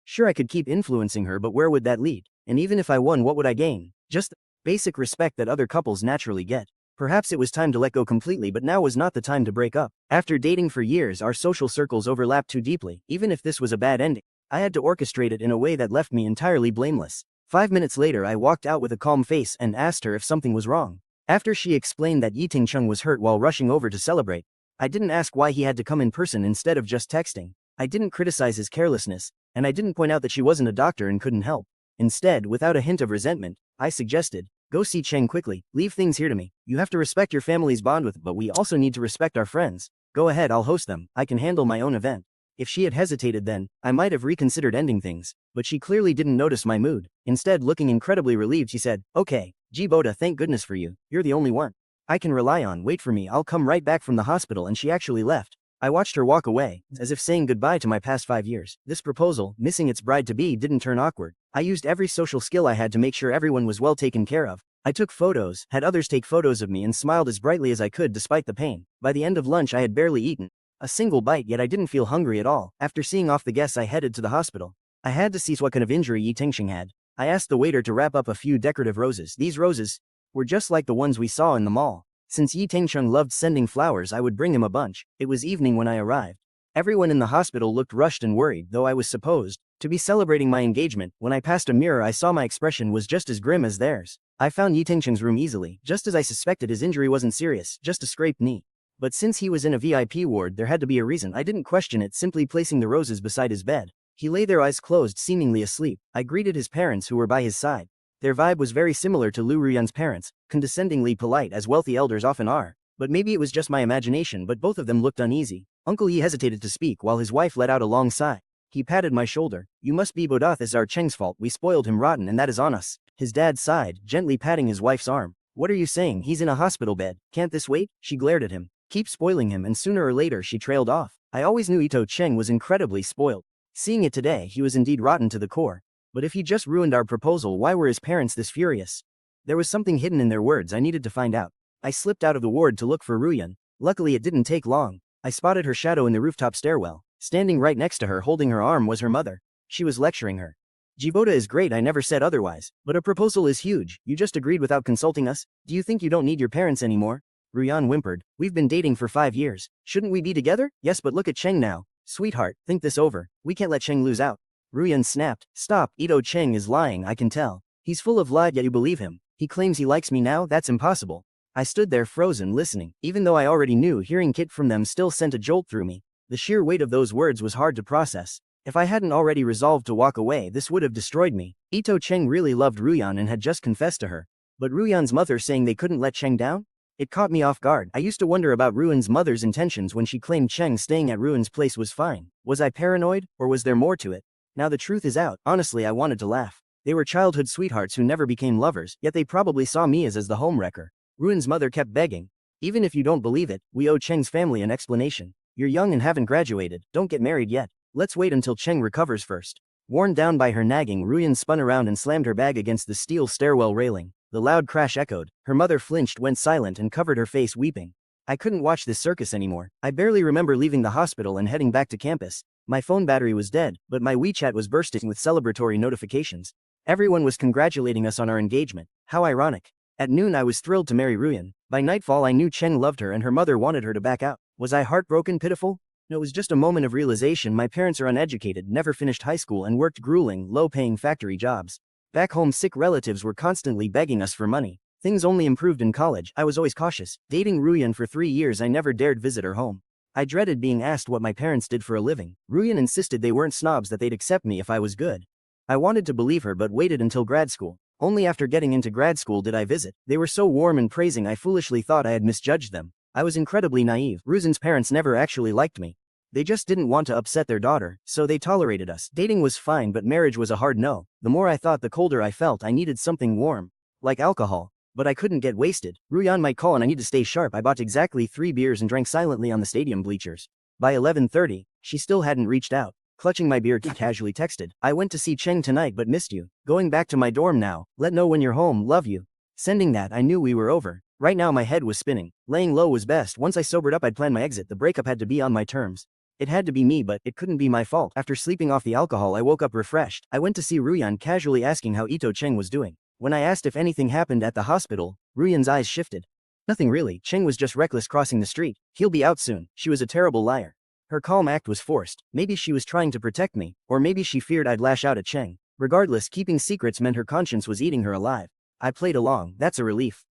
Sure, I could keep influencing her, but where would that lead? And even if I won, what would I gain? Just the basic respect that other couples naturally get. Perhaps it was time to let go completely, but now was not the time to break up. After dating for years, our social circles overlapped too deeply. Even if this was a bad ending, I had to orchestrate it in a way that left me entirely blameless. 5 minutes later, I walked out with a calm face and asked her if something was wrong. After she explained that Yi Tingsheng was hurt while rushing over to celebrate, I didn't ask why he had to come in person instead of just texting. I didn't criticize his carelessness, and I didn't point out that she wasn't a doctor and couldn't help. Instead, without a hint of resentment, I suggested, "Go see Cheng quickly, leave things here to me. You have to respect your family's bond with, but we also need to respect our friends. Go ahead, I'll host them, I can handle my own event." If she had hesitated then, I might have reconsidered ending things, but she clearly didn't notice my mood. Instead, looking incredibly relieved, she said, "Okay, Boda, thank goodness for you. You're the only one I can rely on. Wait for me, I'll come right back from the hospital." And she actually left. I watched her walk away, as if saying goodbye to my past 5 years. This proposal, missing its bride-to-be, didn't turn awkward. I used every social skill I had to make sure everyone was well taken care of. I took photos, had others take photos of me, and smiled as brightly as I could despite the pain. By the end of lunch, I had barely eaten a single bite, yet I didn't feel hungry at all. After seeing off the guests, I headed to the hospital. I had to see what kind of injury Yi Tingsheng had. I asked the waiter to wrap up a few decorative roses. These roses were just like the ones we saw in the mall. Since Yi Tingsheng loved sending flowers, I would bring him a bunch. It was evening when I arrived. Everyone in the hospital looked rushed and worried, though I was supposed to be celebrating my engagement. When I passed a mirror, I saw my expression was just as grim as theirs. I found Yi Tingsheng's room easily. Just as I suspected, his injury wasn't serious, just a scraped knee. But since he was in a VIP ward, there had to be a reason. I didn't question it, simply placing the roses beside his bed. He lay there, eyes closed, seemingly asleep. I greeted his parents, who were by his side. Their vibe was very similar to Lu Ruyan's parents, condescendingly polite as wealthy elders often are. But maybe it was just my imagination, but both of them looked uneasy. Uncle Yi hesitated to speak while his wife let out a long sigh. He patted my shoulder. "You must be Bodath, it's our Cheng's fault. We spoiled him rotten and that is on us." His dad sighed, gently patting his wife's arm. "What are you saying? He's in a hospital bed. Can't this wait?" She glared at him. "Keep spoiling him," and sooner or later she trailed off. I always knew Ito Cheng was incredibly spoiled. Seeing it today, he was indeed rotten to the core. But if he just ruined our proposal, why were his parents this furious? There was something hidden in their words I needed to find out. I slipped out of the ward to look for Ruyan. Luckily it didn't take long. I spotted her shadow in the rooftop stairwell. Standing right next to her, holding her arm, was her mother. She was lecturing her. "Jiboda is great, I never said otherwise. But a proposal is huge. You just agreed without consulting us? Do you think you don't need your parents anymore?" Ruyan whimpered. "We've been dating for 5 years. Shouldn't we be together?" "Yes, but look at Cheng now." "Sweetheart, think this over. We can't let Cheng lose out." Ruyan snapped. "Stop, Ito Cheng is lying, I can tell. He's full of lies, yet you believe him. He claims he likes me now, that's impossible." I stood there frozen, listening. Even though I already knew, hearing Kit from them still sent a jolt through me. The sheer weight of those words was hard to process. If I hadn't already resolved to walk away, this would have destroyed me. Ito Cheng really loved Ruyan and had just confessed to her. But Ruyan's mother saying they couldn't let Cheng down? It caught me off guard. I used to wonder about Ruyan's mother's intentions when she claimed Cheng staying at Ruyan's place was fine. Was I paranoid, or was there more to it? Now the truth is out. Honestly, I wanted to laugh. They were childhood sweethearts who never became lovers, yet they probably saw me as the homewrecker. Ruyan's mother kept begging. Even if you don't believe it, we owe Cheng's family an explanation. You're young and haven't graduated, don't get married yet. Let's wait until Cheng recovers first. Worn down by her nagging, Ruyan spun around and slammed her bag against the steel stairwell railing. The loud crash echoed. Her mother flinched, went silent, and covered her face, weeping. I couldn't watch this circus anymore. I barely remember leaving the hospital and heading back to campus. My phone battery was dead, but my WeChat was bursting with celebratory notifications. Everyone was congratulating us on our engagement. How ironic. At noon I was thrilled to marry Ruyan. By nightfall I knew Cheng loved her and her mother wanted her to back out. Was I heartbroken, pitiful? No, it was just a moment of realization. My parents are uneducated, never finished high school, and worked grueling, low-paying factory jobs. Back home, sick relatives were constantly begging us for money. Things only improved in college. I was always cautious. Dating Ruyan for 3 years, I never dared visit her home. I dreaded being asked what my parents did for a living. Ruyan insisted they weren't snobs, that they'd accept me if I was good. I wanted to believe her but waited until grad school. Only after getting into grad school did I visit. They were so warm and praising I foolishly thought I had misjudged them. I was incredibly naive. Ruyan's parents never actually liked me. They just didn't want to upset their daughter, so they tolerated us. Dating was fine, but marriage was a hard no. The more I thought, the colder I felt. I needed something warm. Like alcohol. But I couldn't get wasted. Ruyan might call and I need to stay sharp. I bought exactly 3 beers and drank silently on the stadium bleachers. By 11:30, she still hadn't reached out. Clutching my beer, he casually texted, "I went to see Cheng tonight but missed you. Going back to my dorm now. Let know when you're home, love you." Sending that, I knew we were over. Right now my head was spinning. Laying low was best. Once I sobered up I'd plan my exit. The breakup had to be on my terms. It had to be me, but it couldn't be my fault. After sleeping off the alcohol I woke up refreshed. I went to see Ruyan, casually asking how Ito Cheng was doing. When I asked if anything happened at the hospital, Ruyan's eyes shifted. Nothing really. Cheng was just reckless crossing the street. He'll be out soon. She was a terrible liar. Her calm act was forced. Maybe she was trying to protect me, or maybe she feared I'd lash out at Cheng. Regardless, keeping secrets meant her conscience was eating her alive. I played along. That's a relief.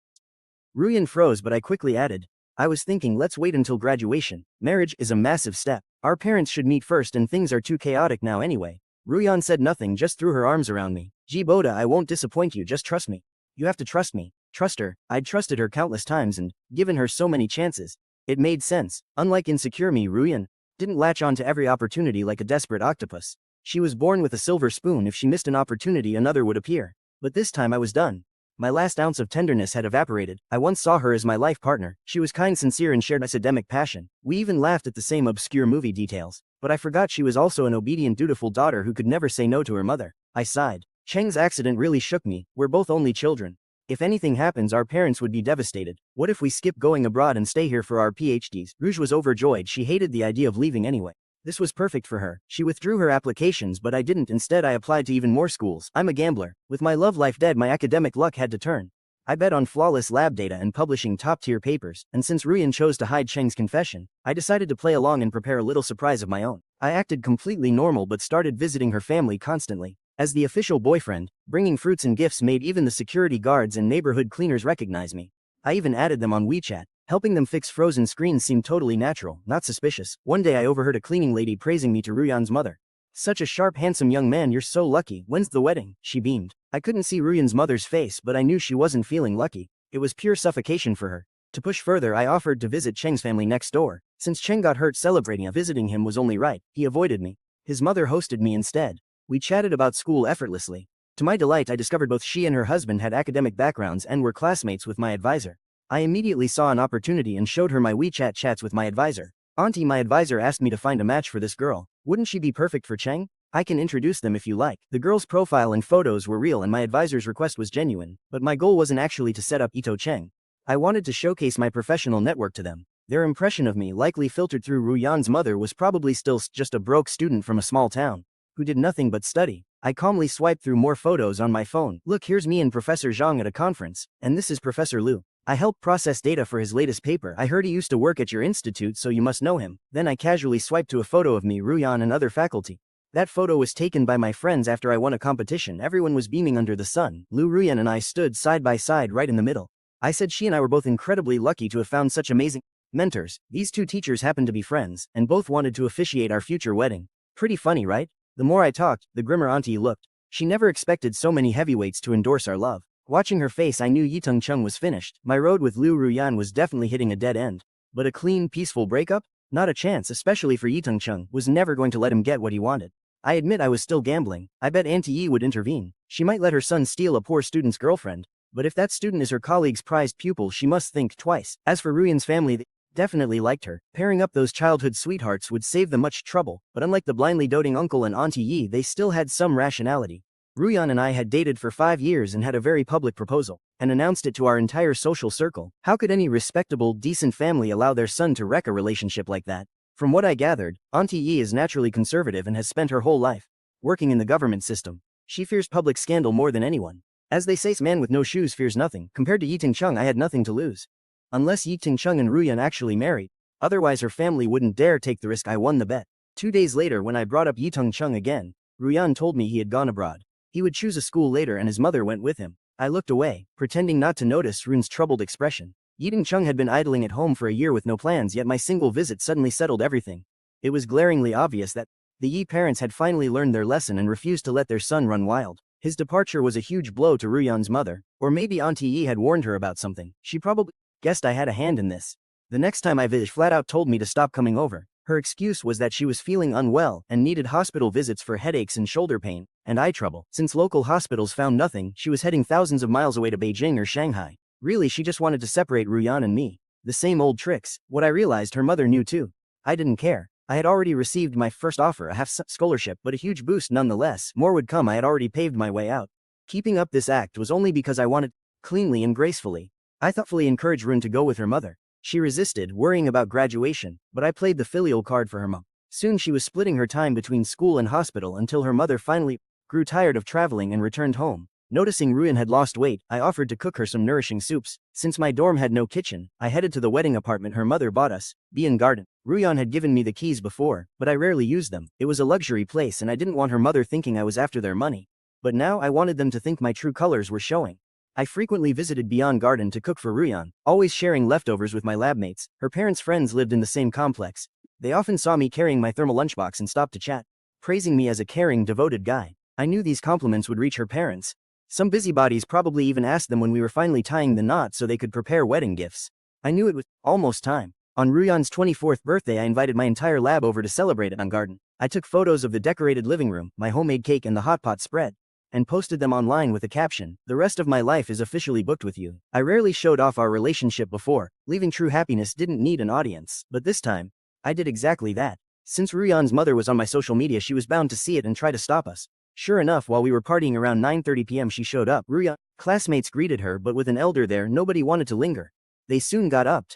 Ruyan froze, but I quickly added, "I was thinking, let's wait until graduation. Marriage is a massive step. Our parents should meet first and things are too chaotic now anyway." Ruyan said nothing, just threw her arms around me. "Boda, I won't disappoint you, just trust me. You have to trust me." Trust her. I'd trusted her countless times and given her so many chances. It made sense. Unlike insecure me, Ruyan didn't latch on to every opportunity like a desperate octopus. She was born with a silver spoon. If she missed an opportunity, another would appear. But this time I was done. My last ounce of tenderness had evaporated. I once saw her as my life partner. She was kind, sincere, and shared academic passion. We even laughed at the same obscure movie details. But I forgot she was also an obedient, dutiful daughter who could never say no to her mother. I sighed. Cheng's accident really shook me. We're both only children. If anything happens, our parents would be devastated. What if we skip going abroad and stay here for our PhDs? Rouge was overjoyed. She hated the idea of leaving anyway. This was perfect for her. She withdrew her applications, but I didn't. Instead, I applied to even more schools. I'm a gambler. With my love life dead, my academic luck had to turn. I bet on flawless lab data and publishing top-tier papers, and since Ruyan chose to hide Cheng's confession, I decided to play along and prepare a little surprise of my own. I acted completely normal but started visiting her family constantly. As the official boyfriend, bringing fruits and gifts made even the security guards and neighborhood cleaners recognize me. I even added them on WeChat. Helping them fix frozen screens seemed totally natural, not suspicious. One day I overheard a cleaning lady praising me to Ruyan's mother. "Such a sharp, handsome young man, you're so lucky. When's the wedding?" She beamed. I couldn't see Ruyan's mother's face, but I knew she wasn't feeling lucky. It was pure suffocation for her. To push further, I offered to visit Cheng's family next door. Since Cheng got hurt, celebrating visiting him was only right. He avoided me. His mother hosted me instead. We chatted about school effortlessly. To my delight, I discovered both she and her husband had academic backgrounds and were classmates with my advisor. I immediately saw an opportunity and showed her my WeChat chats with my advisor. "Auntie, my advisor asked me to find a match for this girl. Wouldn't she be perfect for Cheng? I can introduce them if you like." The girl's profile and photos were real and my advisor's request was genuine, but my goal wasn't actually to set up Ito Cheng. I wanted to showcase my professional network to them. Their impression of me, likely filtered through Ruyan's mother, was probably still just a broke student from a small town who did nothing but study. I calmly swiped through more photos on my phone. "Look, here's me and Professor Zhang at a conference, and this is Professor Liu. I helped process data for his latest paper. I heard he used to work at your institute, so you must know him." Then I casually swiped to a photo of me, Ruyan, and other faculty. That photo was taken by my friends after I won a competition. Everyone was beaming under the sun. Liu, Ruyan, and I stood side by side right in the middle. I said she and I were both incredibly lucky to have found such amazing mentors. These two teachers happened to be friends, and both wanted to officiate our future wedding. Pretty funny, right? The more I talked, the grimmer Auntie looked. She never expected so many heavyweights to endorse our love. Watching her face, I knew Yitung Chung was finished. My road with Liu Ruyan was definitely hitting a dead end. But a clean, peaceful breakup? Not a chance, especially for Yitung Chung, was never going to let him get what he wanted. I admit I was still gambling. I bet Auntie Yi would intervene. She might let her son steal a poor student's girlfriend. But if that student is her colleague's prized pupil, she must think twice. As for Ruyan's family, they definitely liked her. Pairing up those childhood sweethearts would save them much trouble, but unlike the blindly doting uncle and Auntie Yi, they still had some rationality. Ruyan and I had dated for 5 years and had a very public proposal, and announced it to our entire social circle. How could any respectable, decent family allow their son to wreck a relationship like that? From what I gathered, Auntie Yi is naturally conservative and has spent her whole life working in the government system. She fears public scandal more than anyone. As they say, man with no shoes fears nothing. Compared to Yiting Chung, I had nothing to lose. Unless Yiting Chung and Ruyan actually married. Otherwise her family wouldn't dare take the risk. I won the bet. 2 days later, when I brought up Yitung Chung again, Ruyan told me he had gone abroad. He would choose a school later and his mother went with him. I looked away, pretending not to notice Run's troubled expression. Yiting Chung had been idling at home for a year with no plans, yet my single visit suddenly settled everything. It was glaringly obvious that the Yi parents had finally learned their lesson and refused to let their son run wild. His departure was a huge blow to Ruyan's mother, or maybe Auntie Yi had warned her about something. She probably guessed I had a hand in this. The next time I visited, flat out told me to stop coming over. Her excuse was that she was feeling unwell and needed hospital visits for headaches and shoulder pain and eye trouble. Since local hospitals found nothing, she was heading thousands of miles away to Beijing or Shanghai. Really, she just wanted to separate Ruyan and me. The same old tricks. What I realized, her mother knew too. I didn't care. I had already received my first offer, a half scholarship, but a huge boost nonetheless. More would come. I had already paved my way out. Keeping up this act was only because I wanted cleanly and gracefully. I thoughtfully encouraged Run to go with her mother. She resisted, worrying about graduation, but I played the filial card for her mom. Soon she was splitting her time between school and hospital until her mother finally grew tired of traveling and returned home. Noticing Ruyan had lost weight, I offered to cook her some nourishing soups. Since my dorm had no kitchen, I headed to the wedding apartment her mother bought us, Bian Garden. Ruyan had given me the keys before, but I rarely used them. It was a luxury place and I didn't want her mother thinking I was after their money. But now I wanted them to think my true colors were showing. I frequently visited Beyond Garden to cook for Ruyan, always sharing leftovers with my lab mates. Her parents' friends lived in the same complex. They often saw me carrying my thermal lunchbox and stopped to chat, praising me as a caring, devoted guy. I knew these compliments would reach her parents. Some busybodies probably even asked them when we were finally tying the knot so they could prepare wedding gifts. I knew it was almost time. On Ruyan's 24th birthday, I invited my entire lab over to celebrate it on Garden. I took photos of the decorated living room, my homemade cake and the hot pot spread, and posted them online with a caption, "The rest of my life is officially booked with you." I rarely showed off our relationship before. Leaving True Happiness didn't need an audience, but this time, I did exactly that. Since Ruyan's mother was on my social media, she was bound to see it and try to stop us. Sure enough, while we were partying around 9:30 p.m. she showed up. Ruyan's classmates greeted her, but with an elder there, nobody wanted to linger. They soon got up.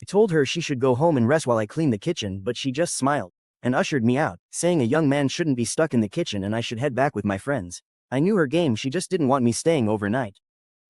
I told her she should go home and rest while I cleaned the kitchen, but she just smiled and ushered me out, saying a young man shouldn't be stuck in the kitchen and I should head back with my friends. I knew her game, she just didn't want me staying overnight.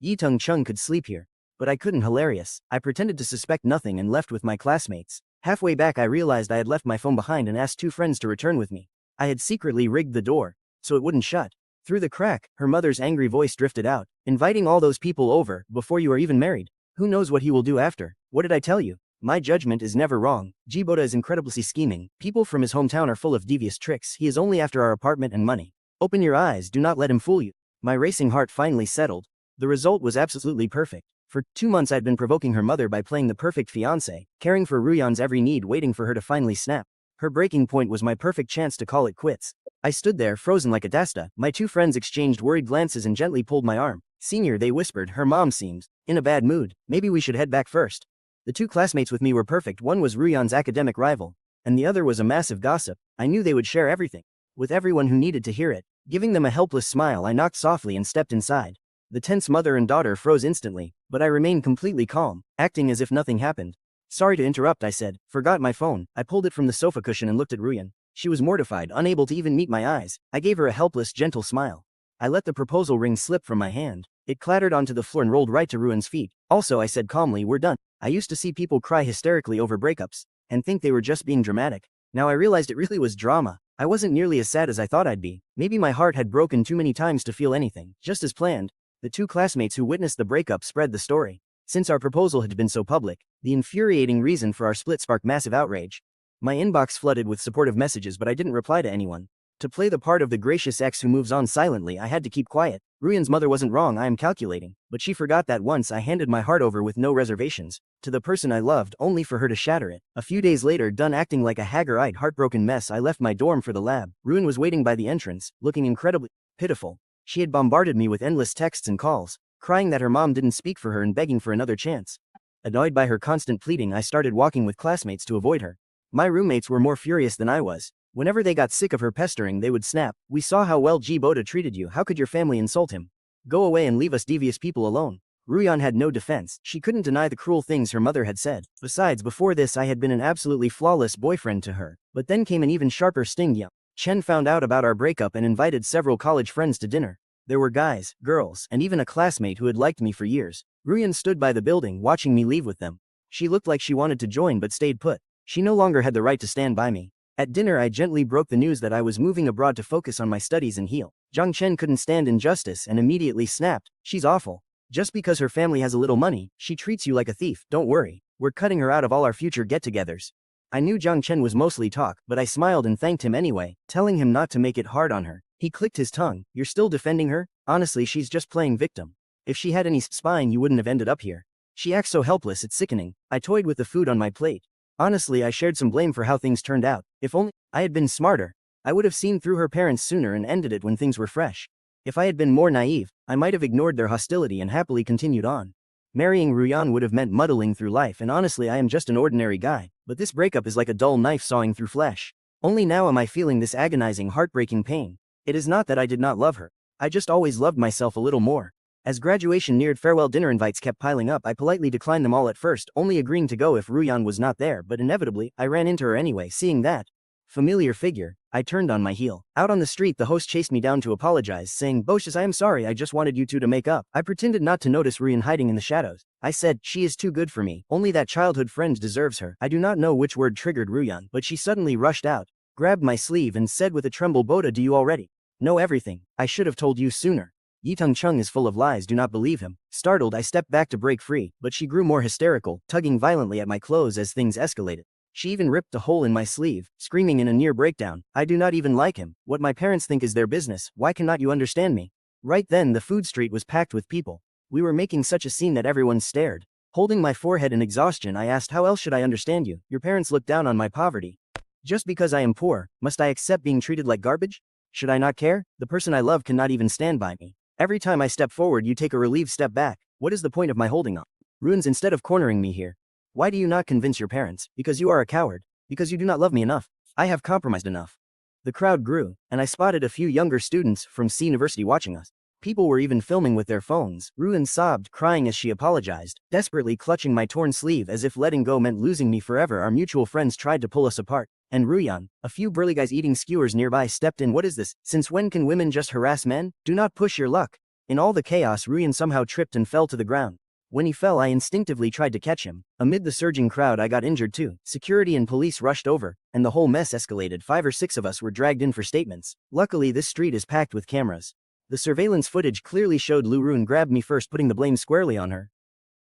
Yitung Chung could sleep here. But I couldn't. Hilarious. I pretended to suspect nothing and left with my classmates. Halfway back I realized I had left my phone behind and asked 2 friends to return with me. I had secretly rigged the door so it wouldn't shut. Through the crack, her mother's angry voice drifted out. "Inviting all those people over, before you are even married. Who knows what he will do after? What did I tell you? My judgment is never wrong. Jiboda is incredibly scheming. People from his hometown are full of devious tricks. He is only after our apartment and money. Open your eyes, do not let him fool you." My racing heart finally settled. The result was absolutely perfect. For 2 months I'd been provoking her mother by playing the perfect fiancé, caring for Ruyan's every need, waiting for her to finally snap. Her breaking point was my perfect chance to call it quits. I stood there, frozen like a dasta. My 2 friends exchanged worried glances and gently pulled my arm. "Senior," they whispered, "her mom seems in a bad mood. Maybe we should head back first." The 2 classmates with me were perfect. One was Ruyan's academic rival, and the other was a massive gossip. I knew they would share everything with everyone who needed to hear it. Giving them a helpless smile, I knocked softly and stepped inside. The tense mother and daughter froze instantly, but I remained completely calm, acting as if nothing happened. "Sorry to interrupt," I said. "Forgot my phone." I pulled it from the sofa cushion and looked at Ruyan. She was mortified, unable to even meet my eyes. I gave her a helpless, gentle smile. I let the proposal ring slip from my hand. It clattered onto the floor and rolled right to Ruyan's feet. "Also," I said calmly, "we're done." I used to see people cry hysterically over breakups and think they were just being dramatic. Now I realized it really was drama. I wasn't nearly as sad as I thought I'd be. Maybe my heart had broken too many times to feel anything. Just as planned, the 2 classmates who witnessed the breakup spread the story. Since our proposal had been so public, the infuriating reason for our split sparked massive outrage. My inbox flooded with supportive messages, but I didn't reply to anyone. To play the part of the gracious ex who moves on silently, I had to keep quiet. Ruyan's mother wasn't wrong, I am calculating, but she forgot that once I handed my heart over with no reservations to the person I loved, only for her to shatter it. A few days later, done acting like a haggard, heartbroken mess, I left my dorm for the lab. Ruyan was waiting by the entrance, looking incredibly pitiful. She had bombarded me with endless texts and calls, crying that her mom didn't speak for her and begging for another chance. Annoyed by her constant pleading, I started walking with classmates to avoid her. My roommates were more furious than I was. Whenever they got sick of her pestering, they would snap, "We saw how well Boda treated you, how could your family insult him? Go away and leave us devious people alone." Ruyan had no defense. She couldn't deny the cruel things her mother had said. Besides, before this I had been an absolutely flawless boyfriend to her. But then came an even sharper sting. Young Chen found out about our breakup and invited several college friends to dinner. There were guys, girls, and even a classmate who had liked me for years. Ruyan stood by the building, watching me leave with them. She looked like she wanted to join but stayed put. She no longer had the right to stand by me. At dinner, I gently broke the news that I was moving abroad to focus on my studies and heal. Zhang Chen couldn't stand injustice and immediately snapped, "She's awful. Just because her family has a little money, she treats you like a thief. Don't worry, we're cutting her out of all our future get-togethers." I knew Zhang Chen was mostly talk, but I smiled and thanked him anyway, telling him not to make it hard on her. He clicked his tongue. "You're still defending her? Honestly, she's just playing victim. If she had any spine, you wouldn't have ended up here. She acts so helpless, it's sickening." I toyed with the food on my plate. Honestly, I shared some blame for how things turned out. If only I had been smarter, I would have seen through her parents sooner and ended it when things were fresh. If I had been more naive, I might have ignored their hostility and happily continued on. Marrying Ruyan would have meant muddling through life, and honestly I am just an ordinary guy, but this breakup is like a dull knife sawing through flesh. Only now am I feeling this agonizing, heartbreaking pain. It is not that I did not love her. I just always loved myself a little more. As graduation neared, farewell dinner invites kept piling up. I politely declined them all at first, only agreeing to go if Ruyan was not there, but inevitably, I ran into her anyway. Seeing that familiar figure, I turned on my heel. Out on the street, the host chased me down to apologize, saying, "Boshas, I am sorry, I just wanted you two to make up." I pretended not to notice Ruyan hiding in the shadows. I said, "She is too good for me. Only that childhood friend deserves her." I do not know which word triggered Ruyan, but she suddenly rushed out, grabbed my sleeve and said with a tremble, "Boda, do you already know everything? I should have told you sooner. Yitung Chung is full of lies, do not believe him." Startled, I stepped back to break free, but she grew more hysterical, tugging violently at my clothes as things escalated. She even ripped a hole in my sleeve, screaming in a near breakdown, "I do not even like him. What my parents think is their business. Why cannot you understand me?" Right then, the food street was packed with people. We were making such a scene that everyone stared. Holding my forehead in exhaustion, I asked, "How else should I understand you? Your parents look down on my poverty. Just because I am poor, must I accept being treated like garbage? Should I not care? The person I love cannot even stand by me. Every time I step forward, you take a relieved step back. What is the point of my holding on? Runes, instead of cornering me here. Why do you not convince your parents? Because you are a coward. Because you do not love me enough. I have compromised enough." The crowd grew, and I spotted a few younger students from C University watching us. People were even filming with their phones. Ruin sobbed, crying as she apologized, desperately clutching my torn sleeve as if letting go meant losing me forever. Our mutual friends tried to pull us apart, and Ruyan, a few burly guys eating skewers nearby, stepped in. "What is this? Since when can women just harass men? Do not push your luck." In all the chaos, Ruyan somehow tripped and fell to the ground. When he fell, I instinctively tried to catch him. Amid the surging crowd, I got injured too. Security and police rushed over, and the whole mess escalated. 5 or 6 of us were dragged in for statements. Luckily, this street is packed with cameras. The surveillance footage clearly showed Lu Run grabbed me first, putting the blame squarely on her.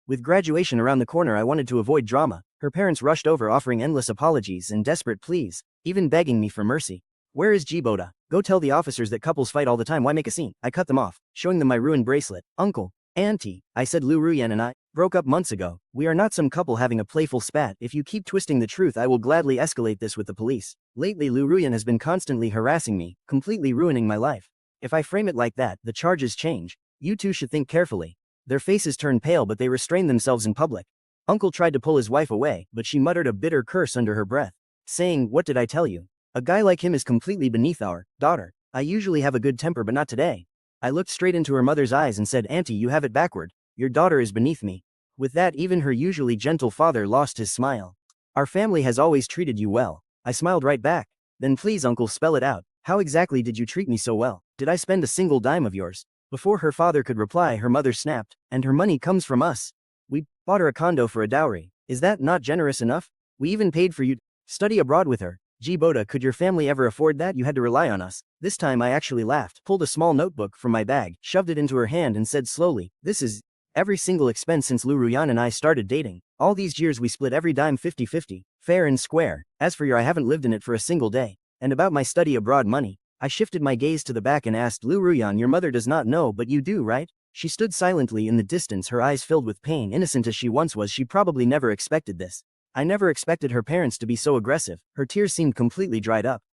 With graduation around the corner, I wanted to avoid drama. Her parents rushed over, offering endless apologies and desperate pleas, even begging me for mercy. "Where is Jiboda? Go tell the officers that couples fight all the time. Why make a scene?" I cut them off, showing them my ruined bracelet. "Uncle, Auntie," I said, "Lu Ruyan and I broke up months ago. We are not some couple having a playful spat. If you keep twisting the truth, I will gladly escalate this with the police." Lately, Lu Ruyan has been constantly harassing me, completely ruining my life. If I frame it like that, the charges change. You two should think carefully. Their faces turned pale, but they restrained themselves in public. Uncle tried to pull his wife away, but she muttered a bitter curse under her breath, saying, "What did I tell you? A guy like him is completely beneath our daughter." I usually have a good temper, but not today. I looked straight into her mother's eyes and said, "Auntie, you have it backward. Your daughter is beneath me." With that, even her usually gentle father lost his smile. "Our family has always treated you well." I smiled right back. "Then please, uncle, spell it out. How exactly did you treat me so well? Did I spend a single dime of yours?" Before her father could reply, her mother snapped, "And her money comes from us. We bought her a condo for a dowry. Is that not generous enough? We even paid for you to study abroad with her. Jiboda, could your family ever afford that? You had to rely on us." This time I actually laughed, pulled a small notebook from my bag, shoved it into her hand and said slowly, "This is every single expense since Lu Ruyan and I started dating. All these years we split every dime 50-50, fair and square. As for your, I haven't lived in it for a single day. And about my study abroad money, I shifted my gaze to the back and asked, Lu Ruyan, your mother does not know, but you do, right? She stood silently in the distance, her eyes filled with pain. Innocent as she once was, she probably never expected this. I never expected her parents to be so aggressive. Her tears seemed completely dried up.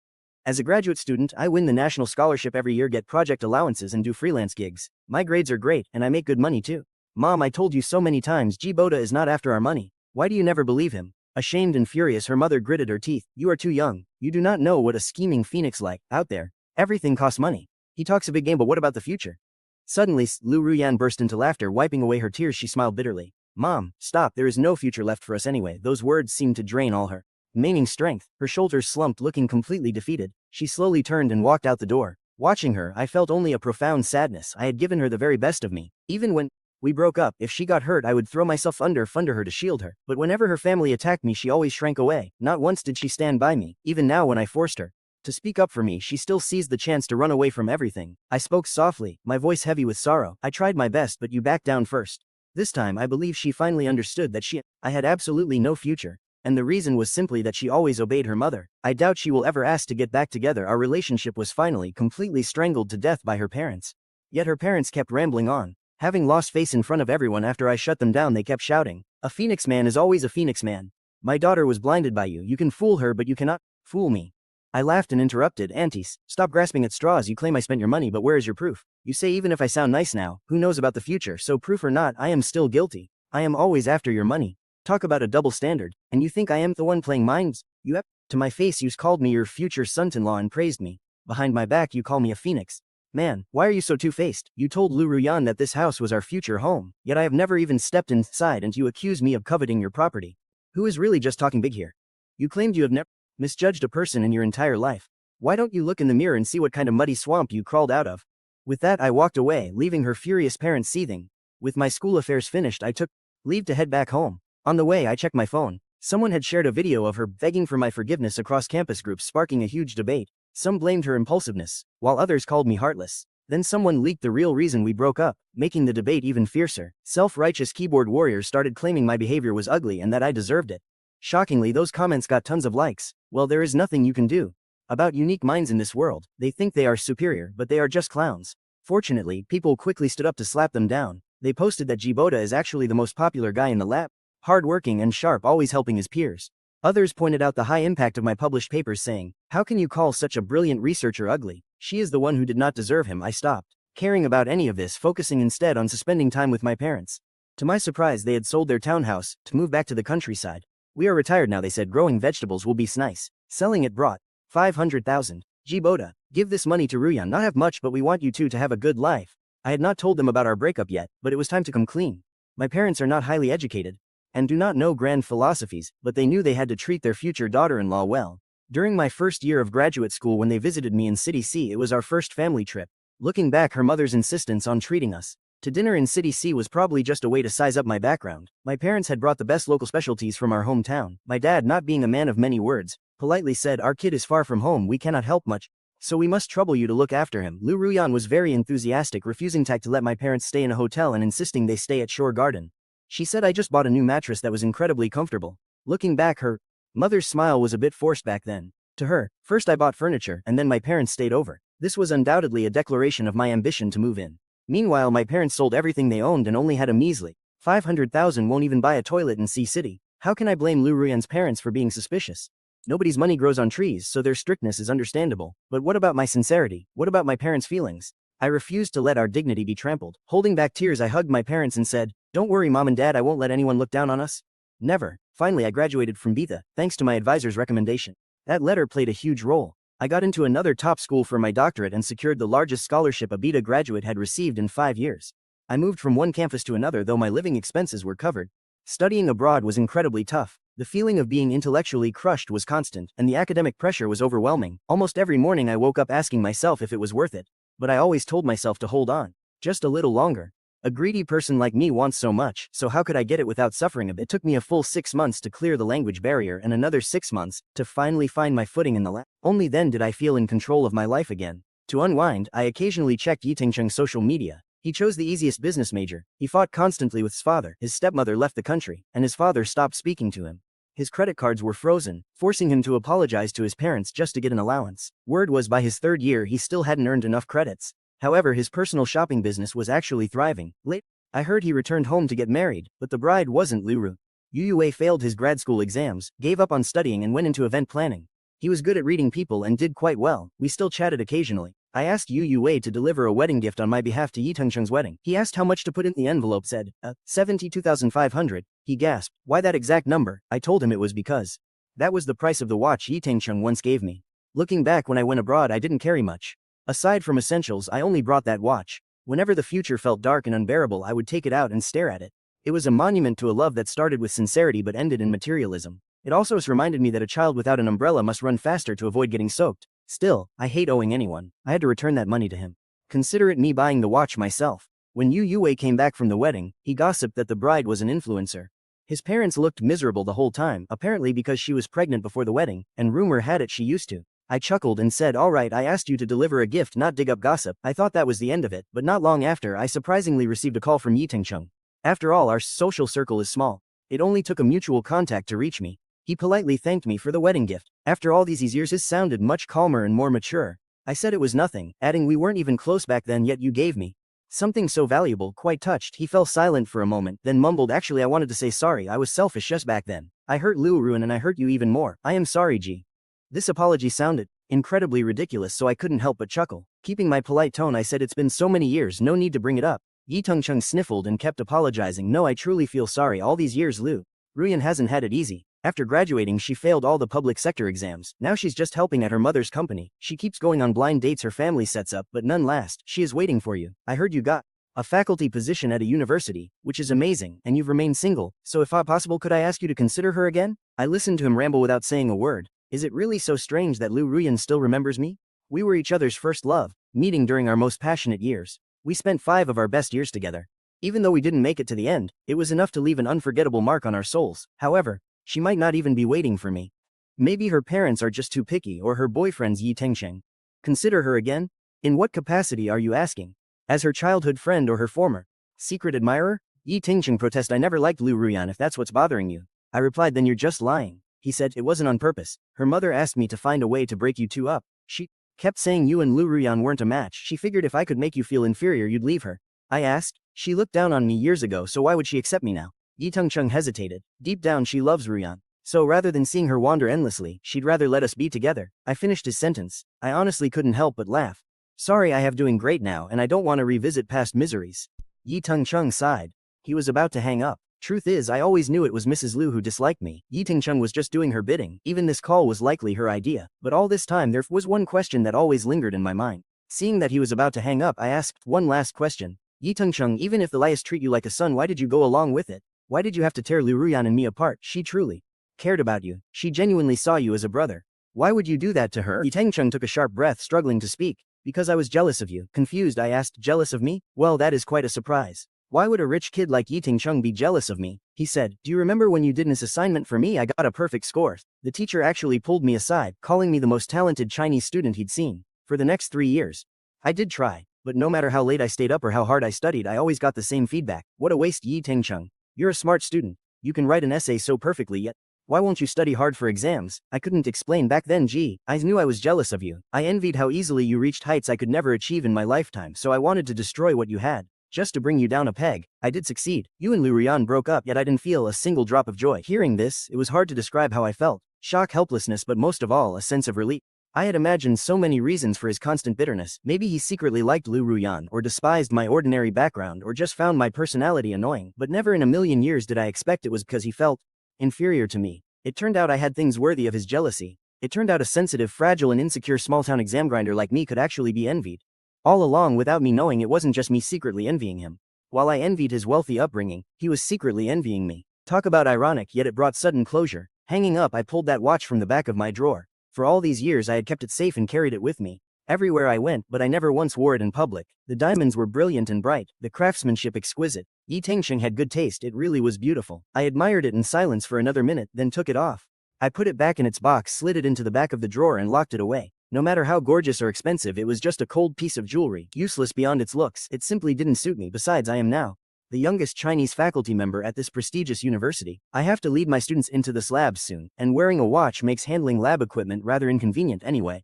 As a graduate student, I win the national scholarship every year, get project allowances and do freelance gigs. My grades are great, and I make good money too. Mom, I told you so many times, Jiboda is not after our money. Why do you never believe him? Ashamed and furious, her mother gritted her teeth. You are too young. You do not know what a scheming phoenix like, out there. Everything costs money. He talks a big game, but what about the future? Suddenly, Lu Ruyan burst into laughter, wiping away her tears. She smiled bitterly. Mom, stop, there is no future left for us anyway. Those words seemed to drain all her remaining strength. Her shoulders slumped, looking completely defeated. She slowly turned and walked out the door. Watching her, I felt only a profound sadness. I had given her the very best of me. Even when we broke up, if she got hurt, I would throw myself under her to shield her. But whenever her family attacked me, she always shrank away. Not once did she stand by me. Even now, when I forced her to speak up for me, she still seized the chance to run away from everything. I spoke softly, my voice heavy with sorrow. I tried my best, but you backed down first. This time, I believe she finally understood that I had absolutely no future. And the reason was simply that she always obeyed her mother. I doubt she will ever ask to get back together. Our relationship was finally completely strangled to death by her parents. Yet her parents kept rambling on. Having lost face in front of everyone after I shut them down, they kept shouting, "A phoenix man is always a phoenix man. My daughter was blinded by you. You can fool her, but you cannot fool me." I laughed and interrupted. Aunties, stop grasping at straws. You claim I spent your money, but where is your proof? You say even if I sound nice now, who knows about the future? So proof or not, I am still guilty. I am always after your money. Talk about a double standard. And you think I am the one playing minds? You have to my face, you called me your future son-in-law and praised me. Behind my back, you call me a phoenix. Man, why are you so two-faced? You told Lu Ruyan that this house was our future home, yet I have never even stepped inside and you accuse me of coveting your property. Who is really just talking big here? You claimed you have never misjudged a person in your entire life. Why don't you look in the mirror and see what kind of muddy swamp you crawled out of? With that, I walked away, leaving her furious parents seething. With my school affairs finished, I took leave to head back home. On the way, I checked my phone. Someone had shared a video of her begging for my forgiveness across campus groups, sparking a huge debate. Some blamed her impulsiveness, while others called me heartless. Then someone leaked the real reason we broke up, making the debate even fiercer. Self-righteous keyboard warriors started claiming my behavior was ugly and that I deserved it. Shockingly, those comments got tons of likes. Well, there is nothing you can do about unique minds in this world. They think they are superior, but they are just clowns. Fortunately, people quickly stood up to slap them down. They posted that Jiboda is actually the most popular guy in the lab. Hardworking and sharp, always helping his peers. Others pointed out the high impact of my published papers, saying, "How can you call such a brilliant researcher ugly? She is the one who did not deserve him." I stopped caring about any of this, focusing instead on spending time with my parents. To my surprise, they had sold their townhouse to move back to the countryside. "We are retired now," they said. "Growing vegetables will be nice. Selling it brought 500,000. Jiboda, give this money to Ruyan. Not have much, but we want you two to have a good life." I had not told them about our breakup yet, but it was time to come clean. My parents are not highly educated and do not know grand philosophies, but they knew they had to treat their future daughter-in-law well. During my first year of graduate school, when they visited me in City C, it was our first family trip. Looking back, her mother's insistence on treating us to dinner in City C was probably just a way to size up my background. My parents had brought the best local specialties from our hometown. My dad, not being a man of many words, politely said, "Our kid is far from home, we cannot help much, so we must trouble you to look after him." Lu Ruyan was very enthusiastic, refusing to let my parents stay in a hotel and insisting they stay at Shore Garden. She said I just bought a new mattress that was incredibly comfortable. Looking back, her mother's smile was a bit forced back then. To her, first I bought furniture and then my parents stayed over. This was undoubtedly a declaration of my ambition to move in. Meanwhile, my parents sold everything they owned and only had a measly 500,000. Won't even buy a toilet in C City. How can I blame Lu Ruyan's parents for being suspicious? Nobody's money grows on trees, so their strictness is understandable. But what about my sincerity? What about my parents' feelings? I refused to let our dignity be trampled. Holding back tears, I hugged my parents and said, "Don't worry, Mom and Dad, I won't let anyone look down on us." Never. Finally, I graduated from BETA, thanks to my advisor's recommendation. That letter played a huge role. I got into another top school for my doctorate and secured the largest scholarship a BETA graduate had received in 5 years. I moved from one campus to another, though my living expenses were covered. Studying abroad was incredibly tough. The feeling of being intellectually crushed was constant, and the academic pressure was overwhelming. Almost every morning I woke up asking myself if it was worth it. But I always told myself to hold on. Just a little longer. A greedy person like me wants so much, so how could I get it without suffering a bit? It took me a full 6 months to clear the language barrier and another 6 months to finally find my footing in the lab. Only then did I feel in control of my life again. To unwind, I occasionally checked Yitingcheng's social media. He chose the easiest business major. He fought constantly with his father. His stepmother left the country, and his father stopped speaking to him. His credit cards were frozen, forcing him to apologize to his parents just to get an allowance. Word was by his third year he still hadn't earned enough credits. However, his personal shopping business was actually thriving. Late, I heard he returned home to get married, but the bride wasn't Luru. Yue failed his grad school exams, gave up on studying and went into event planning. He was good at reading people and did quite well. We still chatted occasionally. I asked Yue to deliver a wedding gift on my behalf to Yi Tengcheng's wedding. He asked how much to put in the envelope, said, 72,500. He gasped. Why that exact number? I told him it was because that was the price of the watch Yi Tengcheng once gave me. Looking back, when I went abroad I didn't carry much. Aside from essentials, I only brought that watch. Whenever the future felt dark and unbearable, I would take it out and stare at it. It was a monument to a love that started with sincerity but ended in materialism. It also reminded me that a child without an umbrella must run faster to avoid getting soaked. Still, I hate owing anyone. I had to return that money to him. Consider it me buying the watch myself. When Yue came back from the wedding, he gossiped that the bride was an influencer. His parents looked miserable the whole time, apparently because she was pregnant before the wedding, and rumor had it she used to. I chuckled and said, alright, I asked you to deliver a gift, not dig up gossip. I thought that was the end of it, but not long after I surprisingly received a call from Yi Tengcheng. After all, our social circle is small. It only took a mutual contact to reach me. He politely thanked me for the wedding gift. After all these years, his sounded much calmer and more mature. I said it was nothing, adding we weren't even close back then, yet you gave me something so valuable. Quite touched, he fell silent for a moment, then mumbled, actually I wanted to say sorry, I was selfish just back then. I hurt Lu Ruan and I hurt you even more. I am sorry, Ji. This apology sounded incredibly ridiculous, so I couldn't help but chuckle. Keeping my polite tone, I said it's been so many years, no need to bring it up. Yi Tengcheng sniffled and kept apologizing. No, I truly feel sorry. All these years Lu Ruyan hasn't had it easy. After graduating she failed all the public sector exams. Now she's just helping at her mother's company. She keeps going on blind dates her family sets up, but none last. She is waiting for you. I heard you got a faculty position at a university, which is amazing, and you've remained single, so if possible could I ask you to consider her again? I listened to him ramble without saying a word. Is it really so strange that Lu Ruyan still remembers me? We were each other's first love, meeting during our most passionate years. We spent 5 of our best years together. Even though we didn't make it to the end, it was enough to leave an unforgettable mark on our souls. However, she might not even be waiting for me. Maybe her parents are just too picky, or her boyfriend's Yi Tengcheng. Consider her again? In what capacity are you asking? As her childhood friend or her former secret admirer? Yi Tengcheng protest. I never liked Lu Ruyan if that's what's bothering you. I replied, then you're just lying. He said, it wasn't on purpose. Her mother asked me to find a way to break you two up. She kept saying you and Lu Ruyan weren't a match. She figured if I could make you feel inferior you'd leave her. I asked. She looked down on me years ago, so why would she accept me now? Yi Tengcheng hesitated. Deep down she loves Ruyan. So rather than seeing her wander endlessly, she'd rather let us be together. I finished his sentence. I honestly couldn't help but laugh. Sorry, I have doing great now and I don't want to revisit past miseries. Yi Tengcheng sighed. He was about to hang up. Truth is, I always knew it was Mrs. Lu who disliked me. Yi Tengcheng was just doing her bidding. Even this call was likely her idea. But all this time there was one question that always lingered in my mind. Seeing that he was about to hang up, I asked one last question. Yi Tengcheng, even if the liars treat you like a son, why did you go along with it? Why did you have to tear Lu Ruyan and me apart? She truly cared about you. She genuinely saw you as a brother. Why would you do that to her? Yi Tengcheng took a sharp breath, struggling to speak. Because I was jealous of you. Confused, I asked, jealous of me? Well, that is quite a surprise. Why would a rich kid like Yi Tengcheng be jealous of me? He said, do you remember when you did this assignment for me? I got a perfect score. The teacher actually pulled me aside, calling me the most talented Chinese student he'd seen. For the next 3 years. I did try, but no matter how late I stayed up or how hard I studied, I always got the same feedback. What a waste, Yi Tengcheng. You're a smart student. You can write an essay so perfectly, yet why won't you study hard for exams? I couldn't explain back then. Gee, I knew I was jealous of you. I envied how easily you reached heights I could never achieve in my lifetime, so I wanted to destroy what you had. Just to bring you down a peg. I did succeed. You and Lu Ruyan broke up, yet I didn't feel a single drop of joy. Hearing this, it was hard to describe how I felt. Shock, helplessness, but most of all, a sense of relief. I had imagined so many reasons for his constant bitterness. Maybe he secretly liked Lu Ruyan, or despised my ordinary background, or just found my personality annoying. But never in a million years did I expect it was because he felt inferior to me. It turned out I had things worthy of his jealousy. It turned out a sensitive, fragile and insecure small-town exam grinder like me could actually be envied. All along, without me knowing, it wasn't just me secretly envying him. While I envied his wealthy upbringing, he was secretly envying me. Talk about ironic, yet it brought sudden closure. Hanging up, I pulled that watch from the back of my drawer. For all these years I had kept it safe and carried it with me everywhere I went, but I never once wore it in public. The diamonds were brilliant and bright, the craftsmanship exquisite. Yi Tengcheng had good taste, it really was beautiful. I admired it in silence for another minute, then took it off. I put it back in its box, slid it into the back of the drawer and locked it away. No matter how gorgeous or expensive, it was just a cold piece of jewelry, useless beyond its looks. It simply didn't suit me. Besides, I am now the youngest Chinese faculty member at this prestigious university. I have to lead my students into this lab soon, and wearing a watch makes handling lab equipment rather inconvenient anyway.